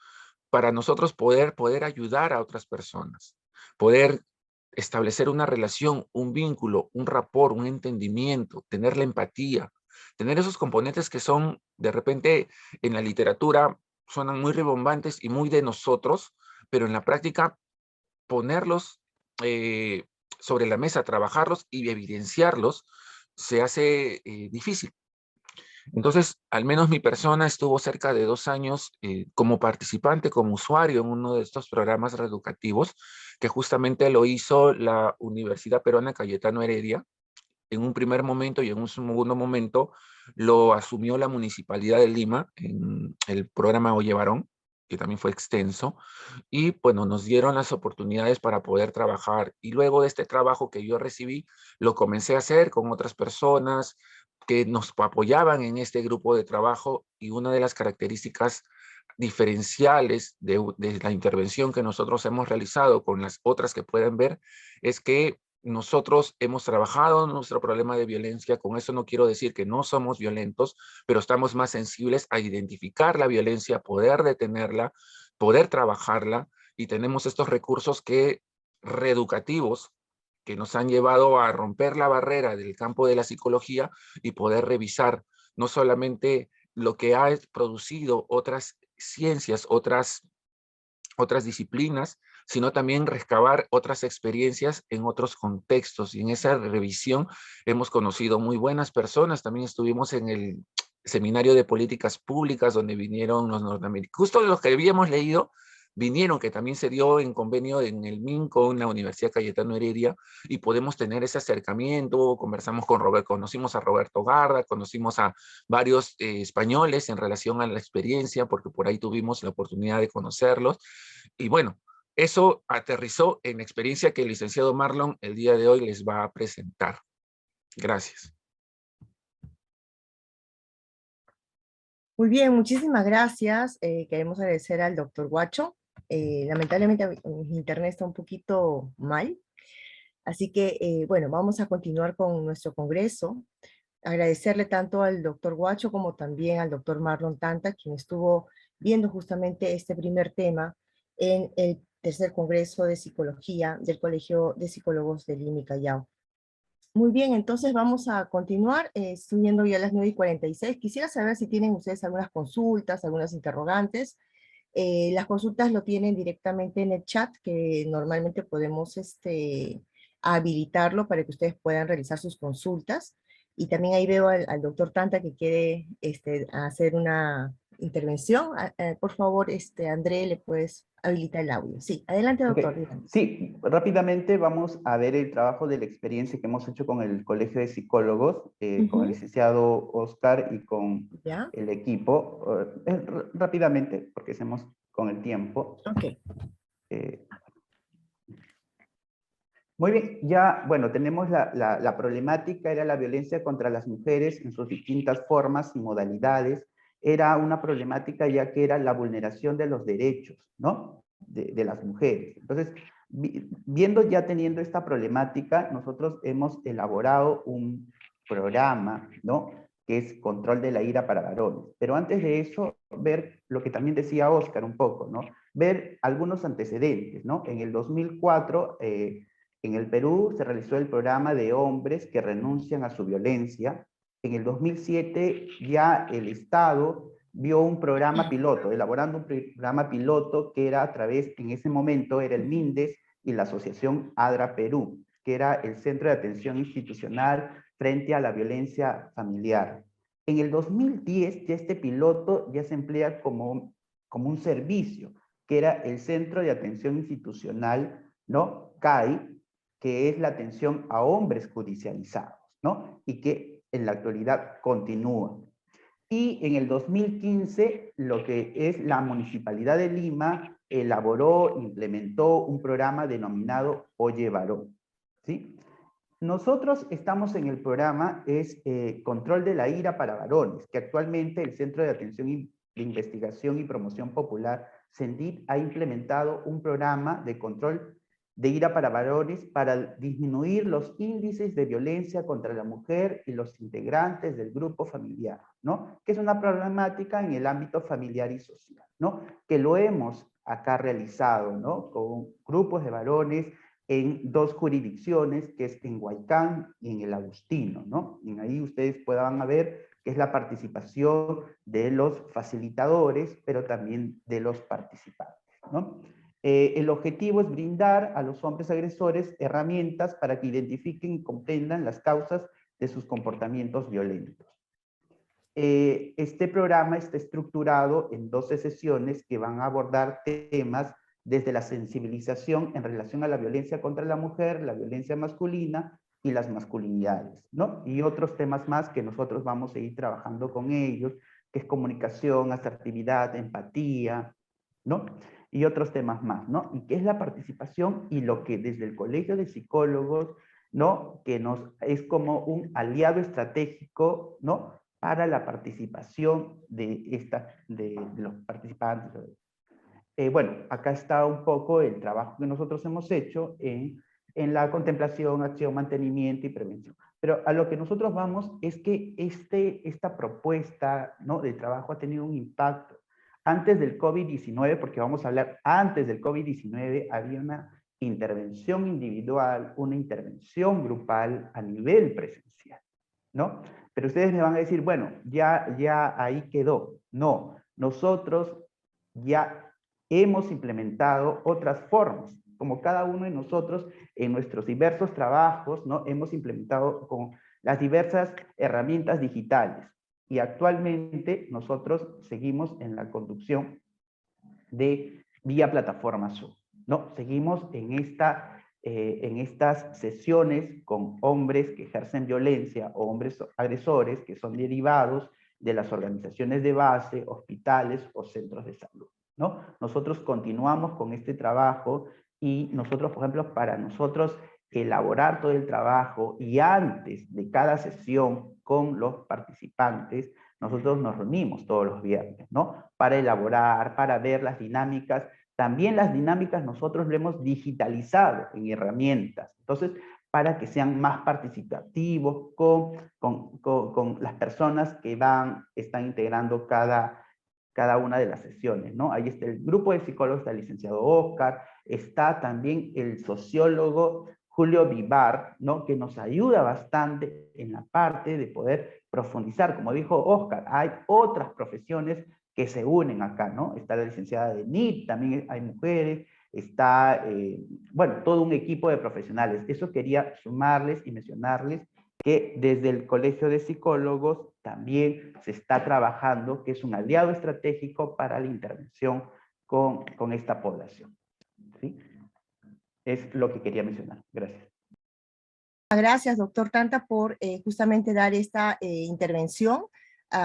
[SPEAKER 6] para nosotros poder ayudar a otras personas, poder establecer una relación, un vínculo, un rapport, un entendimiento, tener la empatía, tener esos componentes que son, de repente, en la literatura, suenan muy rimbombantes y muy de nosotros, pero en la práctica, ponerlos sobre la mesa, trabajarlos y evidenciarlos, se hace difícil. Entonces, al menos mi persona estuvo cerca de 2 años como participante, como usuario en uno de estos programas reeducativos, que justamente lo hizo la Universidad Peruana Cayetano Heredia. En un primer momento y en un segundo momento lo asumió la Municipalidad de Lima en el programa Oye Varón, que también fue extenso, y bueno, nos dieron las oportunidades para poder trabajar. Y luego de este trabajo que yo recibí, lo comencé a hacer con otras personas que nos apoyaban en este grupo de trabajo, y una de las características diferenciales de la intervención que nosotros hemos realizado con las otras que pueden ver es que nosotros hemos trabajado en nuestro problema de violencia. Con eso no quiero decir que no somos violentos, pero estamos más sensibles a identificar la violencia, poder detenerla, poder trabajarla, y tenemos estos recursos reeducativos que nos han llevado a romper la barrera del campo de la psicología y poder revisar no solamente lo que ha producido otras ciencias, otras disciplinas, sino también recabar otras experiencias en otros contextos. Y en esa revisión hemos conocido muy buenas personas. También estuvimos en el seminario de políticas públicas donde vinieron los norteamericanos. Justo los que habíamos leído vinieron, que también se dio en convenio en el MIN con la Universidad Cayetano Heredia, y podemos tener ese acercamiento. Conversamos con Roberto, conocimos a Roberto Garda, conocimos a varios españoles en relación a la experiencia, porque por ahí tuvimos la oportunidad de conocerlos. Y bueno, eso aterrizó en la experiencia que el licenciado Marlon el día de hoy les va a presentar. Gracias.
[SPEAKER 1] Muy bien, muchísimas gracias. Queremos agradecer al doctor Guacho. Lamentablemente mi internet está un poquito mal, así que bueno, vamos a continuar con nuestro congreso. Agradecerle tanto al doctor Guacho como también al doctor Marlon Tanta, quien estuvo viendo justamente este primer tema en el tercer congreso de psicología del Colegio de Psicólogos de Lima y Callao. Muy bien, entonces vamos a continuar, siendo ya las 9:46. Quisiera saber si tienen ustedes algunas consultas, algunas interrogantes. Las consultas lo tienen directamente en el chat, que normalmente podemos habilitarlo para que ustedes puedan realizar sus consultas. Y también ahí veo al doctor Tanta que quiere hacer una intervención. Por favor, André, ¿le puedes habilitar el audio? Sí, adelante, doctor.
[SPEAKER 2] Okay. Sí, rápidamente vamos a ver el trabajo de la experiencia que hemos hecho con el Colegio de Psicólogos, con el licenciado Oscar y con
[SPEAKER 1] ¿Ya?
[SPEAKER 2] el equipo. Rápidamente, porque hacemos con el tiempo.
[SPEAKER 1] Ok.
[SPEAKER 2] Muy bien, ya, bueno, tenemos la problemática, era la violencia contra las mujeres en sus distintas formas y modalidades. Era una problemática ya que era la vulneración de los derechos, ¿no? De las mujeres. Entonces, viendo ya teniendo esta problemática, nosotros hemos elaborado un programa, ¿no? Que es Control de la Ira para Varones. Pero antes de eso, ver lo que también decía Oscar un poco, ¿no? Ver algunos antecedentes, ¿no? En el 2004, en el Perú se realizó el programa de hombres que renuncian a su violencia. En el 2007 ya el Estado vio un programa piloto, elaborando un programa piloto que era a través, en ese momento era el MINDES y la Asociación ADRA Perú, que era el Centro de Atención Institucional frente a la Violencia Familiar. En el 2010 ya este piloto ya se emplea como un servicio, que era el Centro de Atención Institucional, ¿no? CAI, que es la atención a hombres judicializados, ¿no? Y que en la actualidad continúa. Y en el 2015, lo que es la Municipalidad de Lima elaboró, implementó un programa denominado Oye Varón, ¿sí? Nosotros estamos en el programa, es Control de la Ira para Varones, que actualmente el Centro de Atención de Investigación y Promoción Popular, CENDIP, ha implementado un programa de control de ira para varones para disminuir los índices de violencia contra la mujer y los integrantes del grupo familiar, ¿no? Que es una problemática en el ámbito familiar y social, ¿no? Que lo hemos acá realizado, ¿no? Con grupos de varones en 2 jurisdicciones, que es en Huaycán y en el Agustino, ¿no? Y ahí ustedes puedan ver que es la participación de los facilitadores, pero también de los participantes, ¿no? El objetivo es brindar a los hombres agresores herramientas para que identifiquen y comprendan las causas de sus comportamientos violentos. Este programa está estructurado en 12 sesiones que van a abordar temas desde la sensibilización en relación a la violencia contra la mujer, la violencia masculina y las masculinidades, ¿no? Y otros temas más que nosotros vamos a ir trabajando con ellos, que es comunicación, asertividad, empatía, ¿no? Y otros temas más, ¿no? Y que es la participación y lo que desde el Colegio de Psicólogos, ¿no? Que es como un aliado estratégico, ¿no? Para la participación de los participantes. Bueno, acá está un poco el trabajo que nosotros hemos hecho en la contemplación, acción, mantenimiento y prevención. Pero a lo que nosotros vamos es que esta propuesta, ¿no? de trabajo ha tenido un impacto. Antes del COVID-19, porque vamos a hablar antes del COVID-19, había una intervención individual, una intervención grupal a nivel presencial, ¿no? Pero ustedes me van a decir, bueno, ya ahí quedó. No, nosotros ya hemos implementado otras formas, como cada uno de nosotros en nuestros diversos trabajos, ¿no? Hemos implementado con las diversas herramientas digitales. Y actualmente nosotros seguimos en la conducción de vía plataforma Zoom, ¿no? Seguimos en estas sesiones con hombres que ejercen violencia o hombres agresores que son derivados de las organizaciones de base, hospitales o centros de salud, ¿no? Nosotros continuamos con este trabajo y nosotros, por ejemplo, para nosotros elaborar todo el trabajo y antes de cada sesión con los participantes, nosotros nos reunimos todos los viernes, ¿no? Para elaborar, para ver las dinámicas. También las dinámicas nosotros lo hemos digitalizado en herramientas. Entonces, para que sean más participativos con las personas que están integrando cada una de las sesiones, ¿no? Ahí está el grupo de psicólogos, está el licenciado Oscar, está también el sociólogo Julio Vivar, ¿no? Que nos ayuda bastante en la parte de poder profundizar. Como dijo Oscar, hay otras profesiones que se unen acá, ¿no? Está la licenciada de NIT, también hay mujeres, está, bueno, todo un equipo de profesionales. Eso quería sumarles y mencionarles que desde el Colegio de Psicólogos también se está trabajando, que es un aliado estratégico para la intervención con esta población, ¿sí? Es lo que quería mencionar. Gracias.
[SPEAKER 1] Gracias, doctor Tanta, por justamente dar esta intervención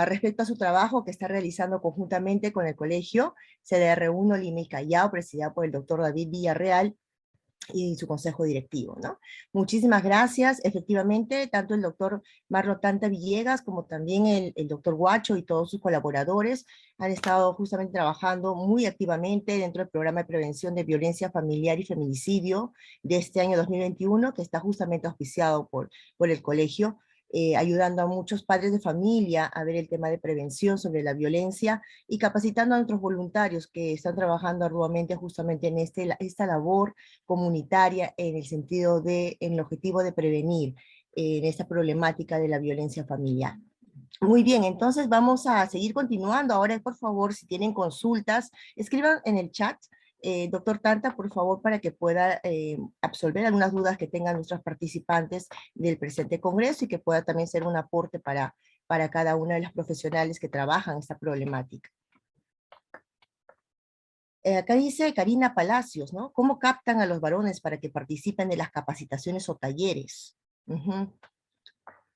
[SPEAKER 1] respecto a su trabajo que está realizando conjuntamente con el Colegio CDR1 Lima y Callao, presidida por el doctor David Villarreal y su consejo directivo, ¿no? Muchísimas gracias. Efectivamente, tanto el doctor Marlo Tanta Villegas como también el doctor Guacho y todos sus colaboradores han estado justamente trabajando muy activamente dentro del programa de prevención de violencia familiar y feminicidio de este año 2021, que está justamente auspiciado por el colegio, ayudando a muchos padres de familia a ver el tema de prevención sobre la violencia y capacitando a nuestros voluntarios que están trabajando arduamente justamente en esta labor comunitaria en el sentido en el objetivo de prevenir en esta problemática de la violencia familiar. Muy bien, entonces vamos a seguir continuando. Ahora, por favor, si tienen consultas, escriban en el chat, doctor Tanta, por favor, para que pueda absolver algunas dudas que tengan nuestros participantes del presente congreso y que pueda también ser un aporte para cada una de las profesionales que trabajan esta problemática. Acá dice Karina Palacios, ¿no? ¿Cómo captan a los varones para que participen de las capacitaciones o talleres?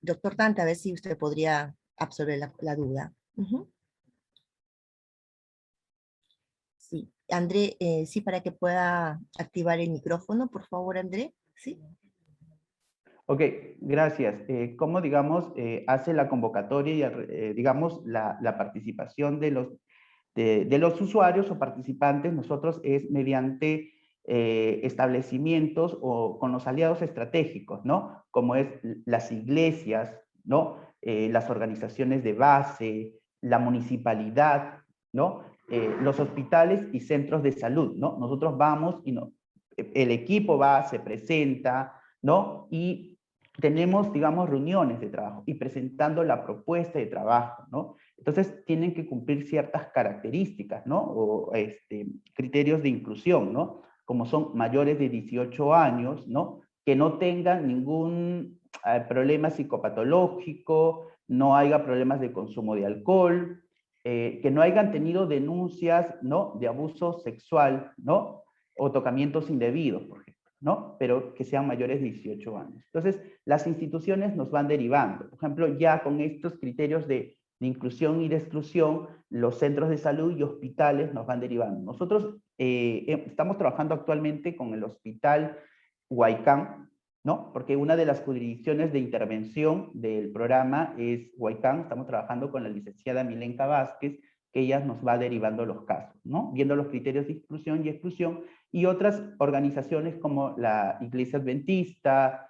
[SPEAKER 1] Doctor Tanta, a ver si usted podría absorber la duda. Sí, André, sí, para que pueda activar el micrófono, por favor, André. Sí.
[SPEAKER 2] Ok, gracias. ¿Cómo, digamos, hace la convocatoria y, digamos, la participación de los usuarios o participantes? Nosotros es mediante establecimientos o con los aliados estratégicos, ¿no? Como es las iglesias, ¿no? Las organizaciones de base, la municipalidad, ¿no? Los hospitales y centros de salud, ¿no? Nosotros vamos y el equipo va, se presenta, ¿no? Y tenemos, digamos, reuniones de trabajo y presentando la propuesta de trabajo, ¿no? Entonces tienen que cumplir ciertas características, ¿no? O criterios de inclusión, ¿no? Como son mayores de 18 años, ¿no? Que no tengan ningún problema psicopatológico, no haya problemas de consumo de alcohol, que no hayan tenido denuncias, ¿no? De abuso sexual, ¿no? o tocamientos indebidos, por ejemplo, ¿no? Pero que sean mayores de 18 años. Entonces, las instituciones nos van derivando. Por ejemplo, ya con estos criterios de inclusión y de exclusión, los centros de salud y hospitales nos van derivando. Nosotros estamos trabajando actualmente con el hospital Huaycán, ¿no? Porque una de las jurisdicciones de intervención del programa es Huaycán. Estamos trabajando con la licenciada Milenka Vázquez, que ella nos va derivando los casos, ¿no? Viendo los criterios de inclusión y exclusión, y otras organizaciones como la Iglesia Adventista,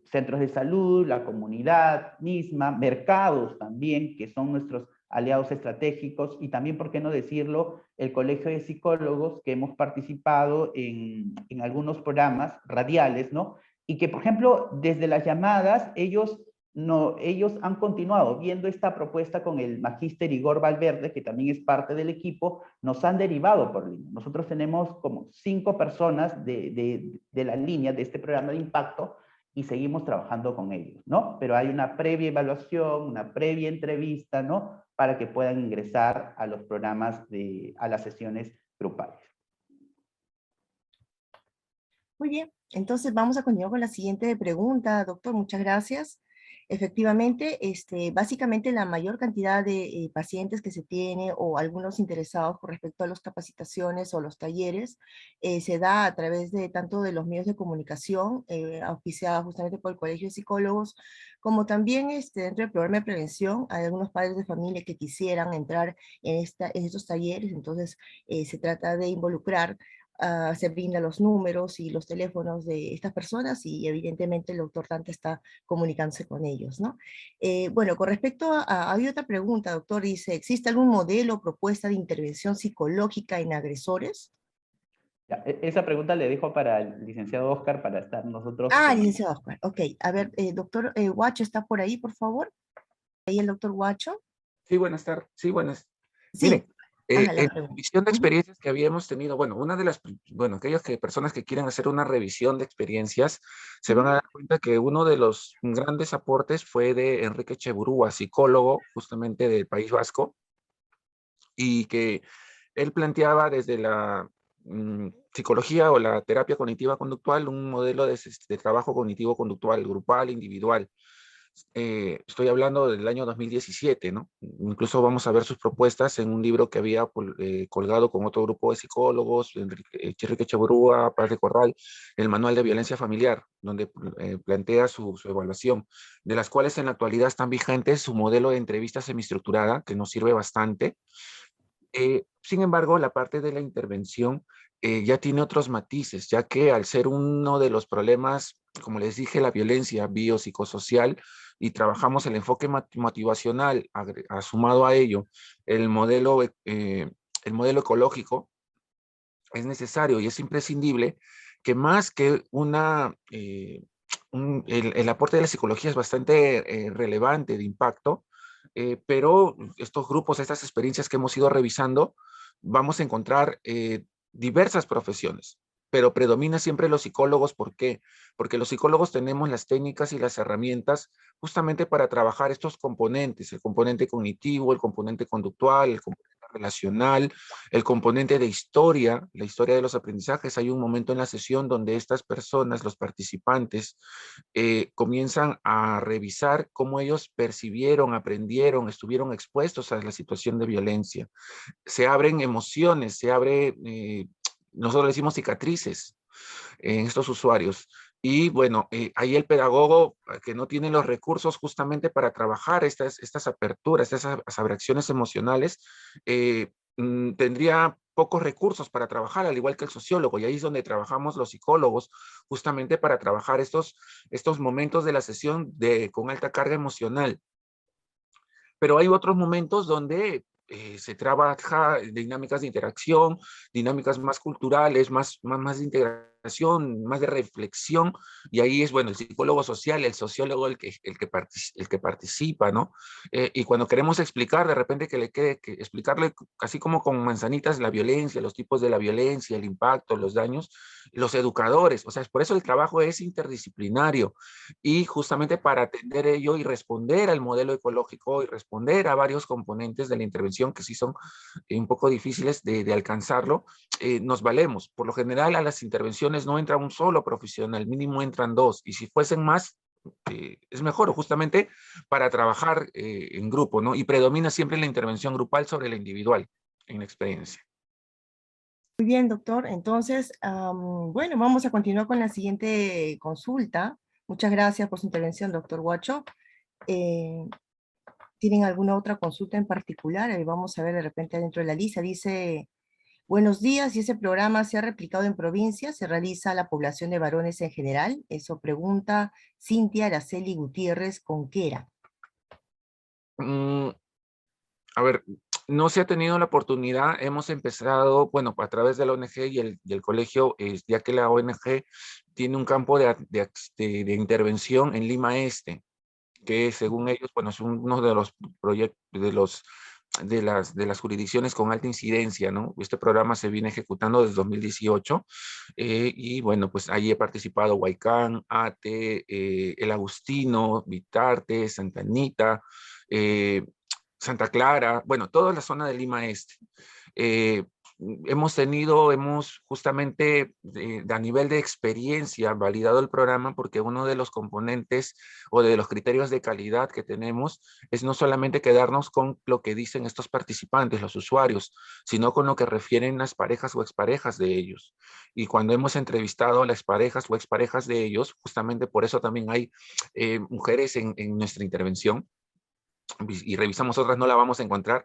[SPEAKER 2] centros de salud, la comunidad misma, mercados también, que son nuestros aliados estratégicos, y también, ¿por qué no decirlo?, el Colegio de Psicólogos, que hemos participado en algunos programas radiales, ¿no? Y que, por ejemplo, desde las llamadas, ellos han continuado viendo esta propuesta con el magíster Igor Valverde, que también es parte del equipo, nos han derivado por línea. Nosotros tenemos como 5 personas de la línea de este programa de impacto y seguimos trabajando con ellos, ¿no? Pero hay una previa evaluación, una previa entrevista, ¿no? Para que puedan ingresar a los programas, a las sesiones grupales.
[SPEAKER 1] Muy bien, entonces vamos a continuar con la siguiente pregunta, doctor, muchas gracias. Efectivamente, básicamente la mayor cantidad de pacientes que se tiene o algunos interesados con respecto a las capacitaciones o los talleres se da a través de tanto de los medios de comunicación auspiciados justamente por el Colegio de Psicólogos, como también dentro del programa de prevención hay algunos padres de familia que quisieran entrar en estos talleres, entonces se trata de involucrar. Se brindan los números y los teléfonos de estas personas y evidentemente el doctor Tanta está comunicándose con ellos, ¿no? Bueno, con respecto hay otra pregunta, doctor, dice, ¿existe algún modelo o propuesta de intervención psicológica en agresores?
[SPEAKER 2] Ya, esa pregunta le dejo para el licenciado Oscar para estar nosotros.
[SPEAKER 1] Licenciado Oscar, ok. A ver, doctor Huacho, ¿está por ahí, por favor? ¿Ahí el doctor Huacho?
[SPEAKER 6] Sí, buenas tardes. Sí, buenas.
[SPEAKER 1] Sí.
[SPEAKER 6] Miren,
[SPEAKER 1] Haga la
[SPEAKER 6] en la
[SPEAKER 1] pregunta.
[SPEAKER 6] revisión de experiencias que habíamos tenido, bueno, una de las, bueno, aquellas personas que quieren hacer una revisión de experiencias, se van a dar cuenta que uno de los grandes aportes fue de Enrique Cheburúa, psicólogo justamente del País Vasco, y que él planteaba desde la psicología o la terapia cognitiva conductual un modelo de trabajo cognitivo conductual, grupal, individual. Estoy hablando del año 2017, ¿no? Incluso vamos a ver sus propuestas en un libro que había colgado con otro grupo de psicólogos, Enrique Chaburúa, Paz de Corral, el Manual de Violencia Familiar, donde plantea su evaluación, de las cuales en la actualidad están vigentes su modelo de entrevista semiestructurada, que nos sirve bastante. Sin embargo, la parte de la intervención ya tiene otros matices, ya que al ser uno de los problemas, como les dije, la violencia biopsicosocial, y trabajamos el enfoque motivacional, sumado a ello el modelo ecológico, es necesario y es imprescindible que más que el aporte de la psicología es bastante relevante, de impacto, pero estos grupos, estas experiencias que hemos ido revisando, vamos a encontrar diversas profesiones, pero predomina siempre los psicólogos. ¿Por qué? Porque los psicólogos tenemos las técnicas y las herramientas justamente para trabajar estos componentes, el componente cognitivo, el componente conductual, el componente relacional, el componente de historia, la historia de los aprendizajes. Hay un momento en la sesión donde estas personas, los participantes, comienzan a revisar cómo ellos percibieron, aprendieron, estuvieron expuestos a la situación de violencia. Se abren emociones, nosotros le decimos cicatrices en estos usuarios. Y bueno, ahí el pedagogo que no tiene los recursos justamente para trabajar estas aperturas, estas abstracciones emocionales, tendría pocos recursos para trabajar, al igual que el sociólogo, y ahí es donde trabajamos los psicólogos, justamente para trabajar estos momentos de la sesión con alta carga emocional. Pero hay otros momentos donde se trabaja dinámicas de interacción, dinámicas más culturales, más de integración investigación, más de reflexión, y ahí es, bueno, el psicólogo social, el sociólogo el que participa, ¿no? Y cuando queremos explicar, de repente que le quede, que explicarle así como con manzanitas la violencia, los tipos de la violencia, el impacto, los daños, los educadores, o sea, por eso el trabajo es interdisciplinario, y justamente para atender ello y responder al modelo ecológico y responder a varios componentes de la intervención que sí son un poco difíciles de alcanzarlo, nos valemos. Por lo general a las intervenciones no entra un solo profesional, mínimo entran dos, y si fuesen más, es mejor justamente para trabajar en grupo, ¿no? Y predomina siempre la intervención grupal sobre la individual en la experiencia.
[SPEAKER 1] Muy bien, doctor. Entonces, bueno, vamos a continuar con la siguiente consulta. Muchas gracias por su intervención, doctor Guacho. ¿Tienen alguna otra consulta en particular? Ahí vamos a ver de repente dentro de la lista. Dice, buenos días, y ese programa se ha replicado en provincia, se realiza a la población de varones en general. Eso pregunta Cintia Araceli Gutiérrez Conquera.
[SPEAKER 6] A ver, no se ha tenido la oportunidad, hemos empezado, bueno, a través de la ONG y el colegio, ya que la ONG tiene un campo de intervención en Lima Este, que según ellos, bueno, es uno de los proyectos, de las jurisdicciones con alta incidencia, ¿no? Este programa se viene ejecutando desde 2018, y bueno, pues ahí he participado Huaycán, Ate, El Agustino, Vitarte, Santa Anita, Santa Clara, bueno, toda la zona de Lima Este. Hemos justamente a nivel de experiencia validado el programa, porque uno de los componentes o de los criterios de calidad que tenemos es no solamente quedarnos con lo que dicen estos participantes, los usuarios, sino con lo que refieren las parejas o exparejas de ellos. Y cuando hemos entrevistado a las parejas o exparejas de ellos, justamente por eso también hay mujeres en nuestra intervención, y revisamos otras, no la vamos a encontrar.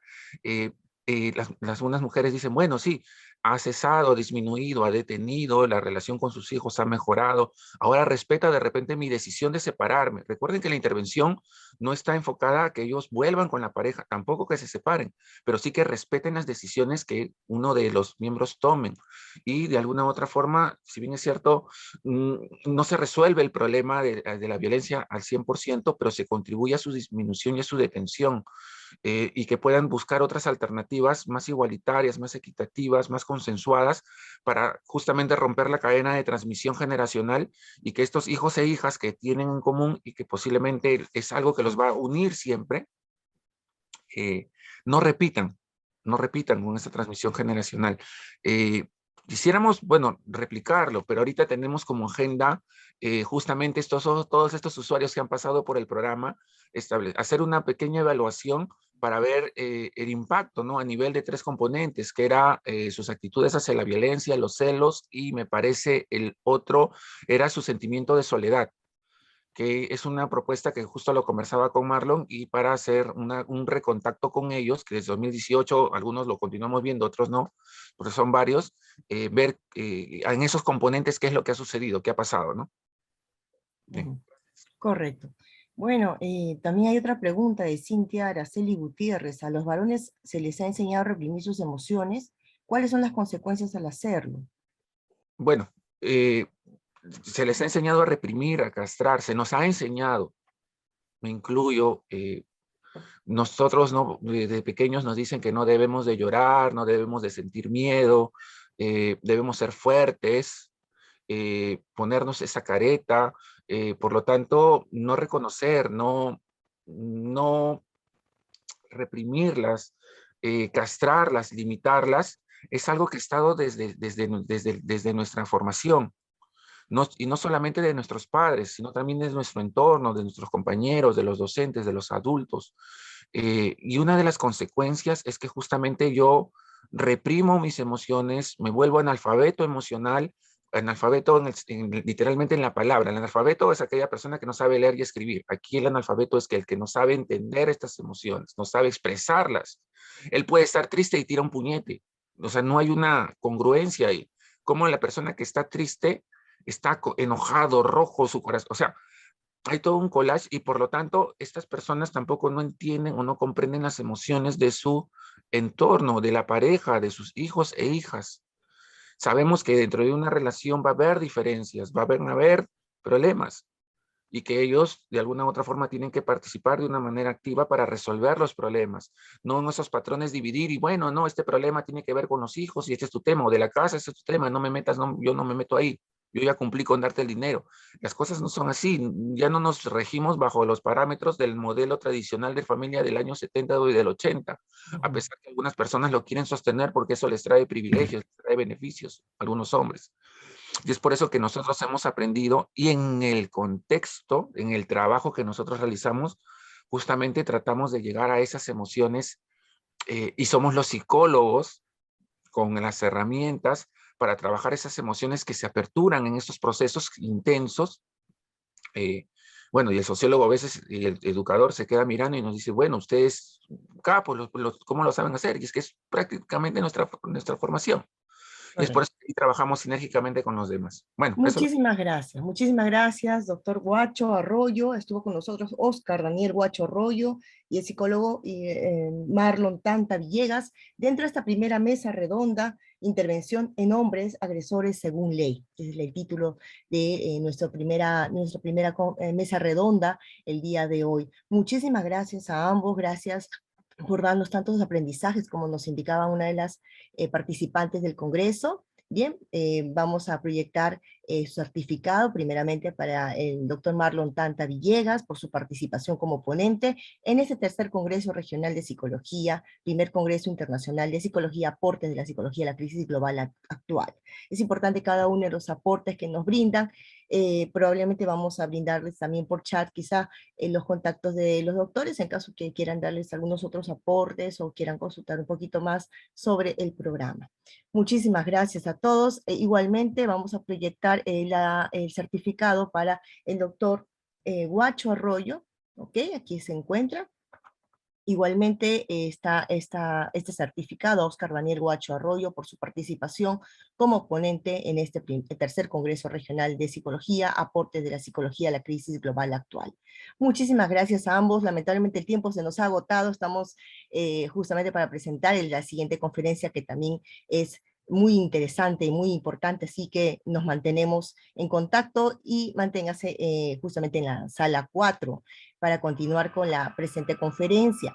[SPEAKER 6] Unas mujeres dicen, bueno, sí, ha cesado, ha disminuido, ha detenido, la relación con sus hijos ha mejorado, ahora respeta de repente mi decisión de separarme. Recuerden que la intervención no está enfocada a que ellos vuelvan con la pareja, tampoco que se separen, pero sí que respeten las decisiones que uno de los miembros tomen. Y de alguna u otra forma, si bien es cierto, no se resuelve el problema de la violencia al 100%, pero se contribuye a su disminución y a su detención, y que puedan buscar otras alternativas más igualitarias, más equitativas, más consensuadas, para justamente romper la cadena de transmisión generacional, y que estos hijos e hijas que tienen en común y que posiblemente es algo que los va a unir siempre, no repitan con esta transmisión generacional. Quisiéramos, bueno, replicarlo, pero ahorita tenemos como agenda justamente todos estos usuarios que han pasado por el programa, hacer una pequeña evaluación para ver el impacto, ¿no? A nivel de 3 componentes, que era sus actitudes hacia la violencia, los celos, y me parece el otro era su sentimiento de soledad, que es una propuesta que justo lo conversaba con Marlon, y para hacer un recontacto con ellos, que desde 2018 algunos lo continuamos viendo, otros no, porque son varios, ver en esos componentes qué es lo que ha sucedido, qué ha pasado, ¿no? Bien.
[SPEAKER 1] Correcto. Bueno, también hay otra pregunta de Cintia Araceli Gutiérrez. ¿A los varones se les ha enseñado a reprimir sus emociones? ¿Cuáles son las consecuencias al hacerlo?
[SPEAKER 6] Bueno, se les ha enseñado a reprimir, a castrarse, nos ha enseñado, me incluyo, nosotros no, de pequeños nos dicen que no debemos de llorar, no debemos de sentir miedo, debemos ser fuertes, ponernos esa careta, por lo tanto, no reconocer, no reprimirlas, castrarlas, limitarlas, es algo que ha estado desde nuestra formación. Y no solamente de nuestros padres, sino también de nuestro entorno, de nuestros compañeros, de los docentes, de los adultos. Y una de las consecuencias es que justamente yo reprimo mis emociones, me vuelvo analfabeto emocional, analfabeto literalmente en la palabra. El analfabeto es aquella persona que no sabe leer y escribir. Aquí el analfabeto es el que no sabe entender estas emociones, no sabe expresarlas. Él puede estar triste y tira un puñete. O sea, no hay una congruencia ahí. Como la persona que está triste está enojado, rojo su corazón, o sea, hay todo un collage, y por lo tanto estas personas tampoco no entienden o no comprenden las emociones de su entorno, de la pareja, de sus hijos e hijas. Sabemos que dentro de una relación va a haber diferencias, va a haber problemas, y que ellos de alguna u otra forma tienen que participar de una manera activa para resolver los problemas, no en esos patrones dividir y bueno, no, este problema tiene que ver con los hijos y este es tu tema, o de la casa, este es tu tema, no me metas, no, yo no me meto ahí, yo ya cumplí con darte el dinero. Las cosas no son así, ya no nos regimos bajo los parámetros del modelo tradicional de familia del año 70 y del 80, a pesar que algunas personas lo quieren sostener porque eso les trae privilegios, les trae beneficios a algunos hombres. Y es por eso que nosotros hemos aprendido, y en el contexto, en el trabajo que nosotros realizamos, justamente tratamos de llegar a esas emociones y somos los psicólogos con las herramientas para trabajar esas emociones que se aperturan en estos procesos intensos. Bueno, y el sociólogo a veces, y el educador se queda mirando y nos dice, bueno, ustedes, capos, ¿cómo lo saben hacer? Y es que es prácticamente nuestra formación. Y es por eso que trabajamos sinérgicamente con los demás. Bueno,
[SPEAKER 1] muchísimas gracias, doctor Guacho Arroyo. Estuvo con nosotros Oscar Daniel Guacho Arroyo y el psicólogo Marlon Tanta Villegas, dentro de esta primera mesa redonda, intervención en hombres agresores según ley. Ese es el título de nuestra primera mesa redonda el día de hoy. Muchísimas gracias a ambos, gracias por darnos tantos aprendizajes, como nos indicaba una de las participantes del Congreso. Bien, vamos a proyectar su certificado primeramente para el doctor Marlon Tanta Villegas por su participación como ponente en este tercer Congreso Regional de Psicología, primer Congreso Internacional de Psicología, aportes de la psicología a la crisis global actual. Es importante cada uno de los aportes que nos brindan. Probablemente vamos a brindarles también por chat quizá los contactos de los doctores en caso que quieran darles algunos otros aportes o quieran consultar un poquito más sobre el programa. Muchísimas gracias a todos. Igualmente vamos a proyectar el certificado para el doctor Guacho Arroyo, ¿ok? Aquí se encuentra. Igualmente está este certificado a Oscar Daniel Guacho Arroyo por su participación como ponente en este tercer Congreso Regional de Psicología, aportes de la psicología a la crisis global actual. Muchísimas gracias a ambos. Lamentablemente el tiempo se nos ha agotado. Estamos justamente para presentar la siguiente conferencia, que también es muy interesante y muy importante, así que nos mantenemos en contacto y manténgase justamente en la sala 4 para continuar con la presente conferencia.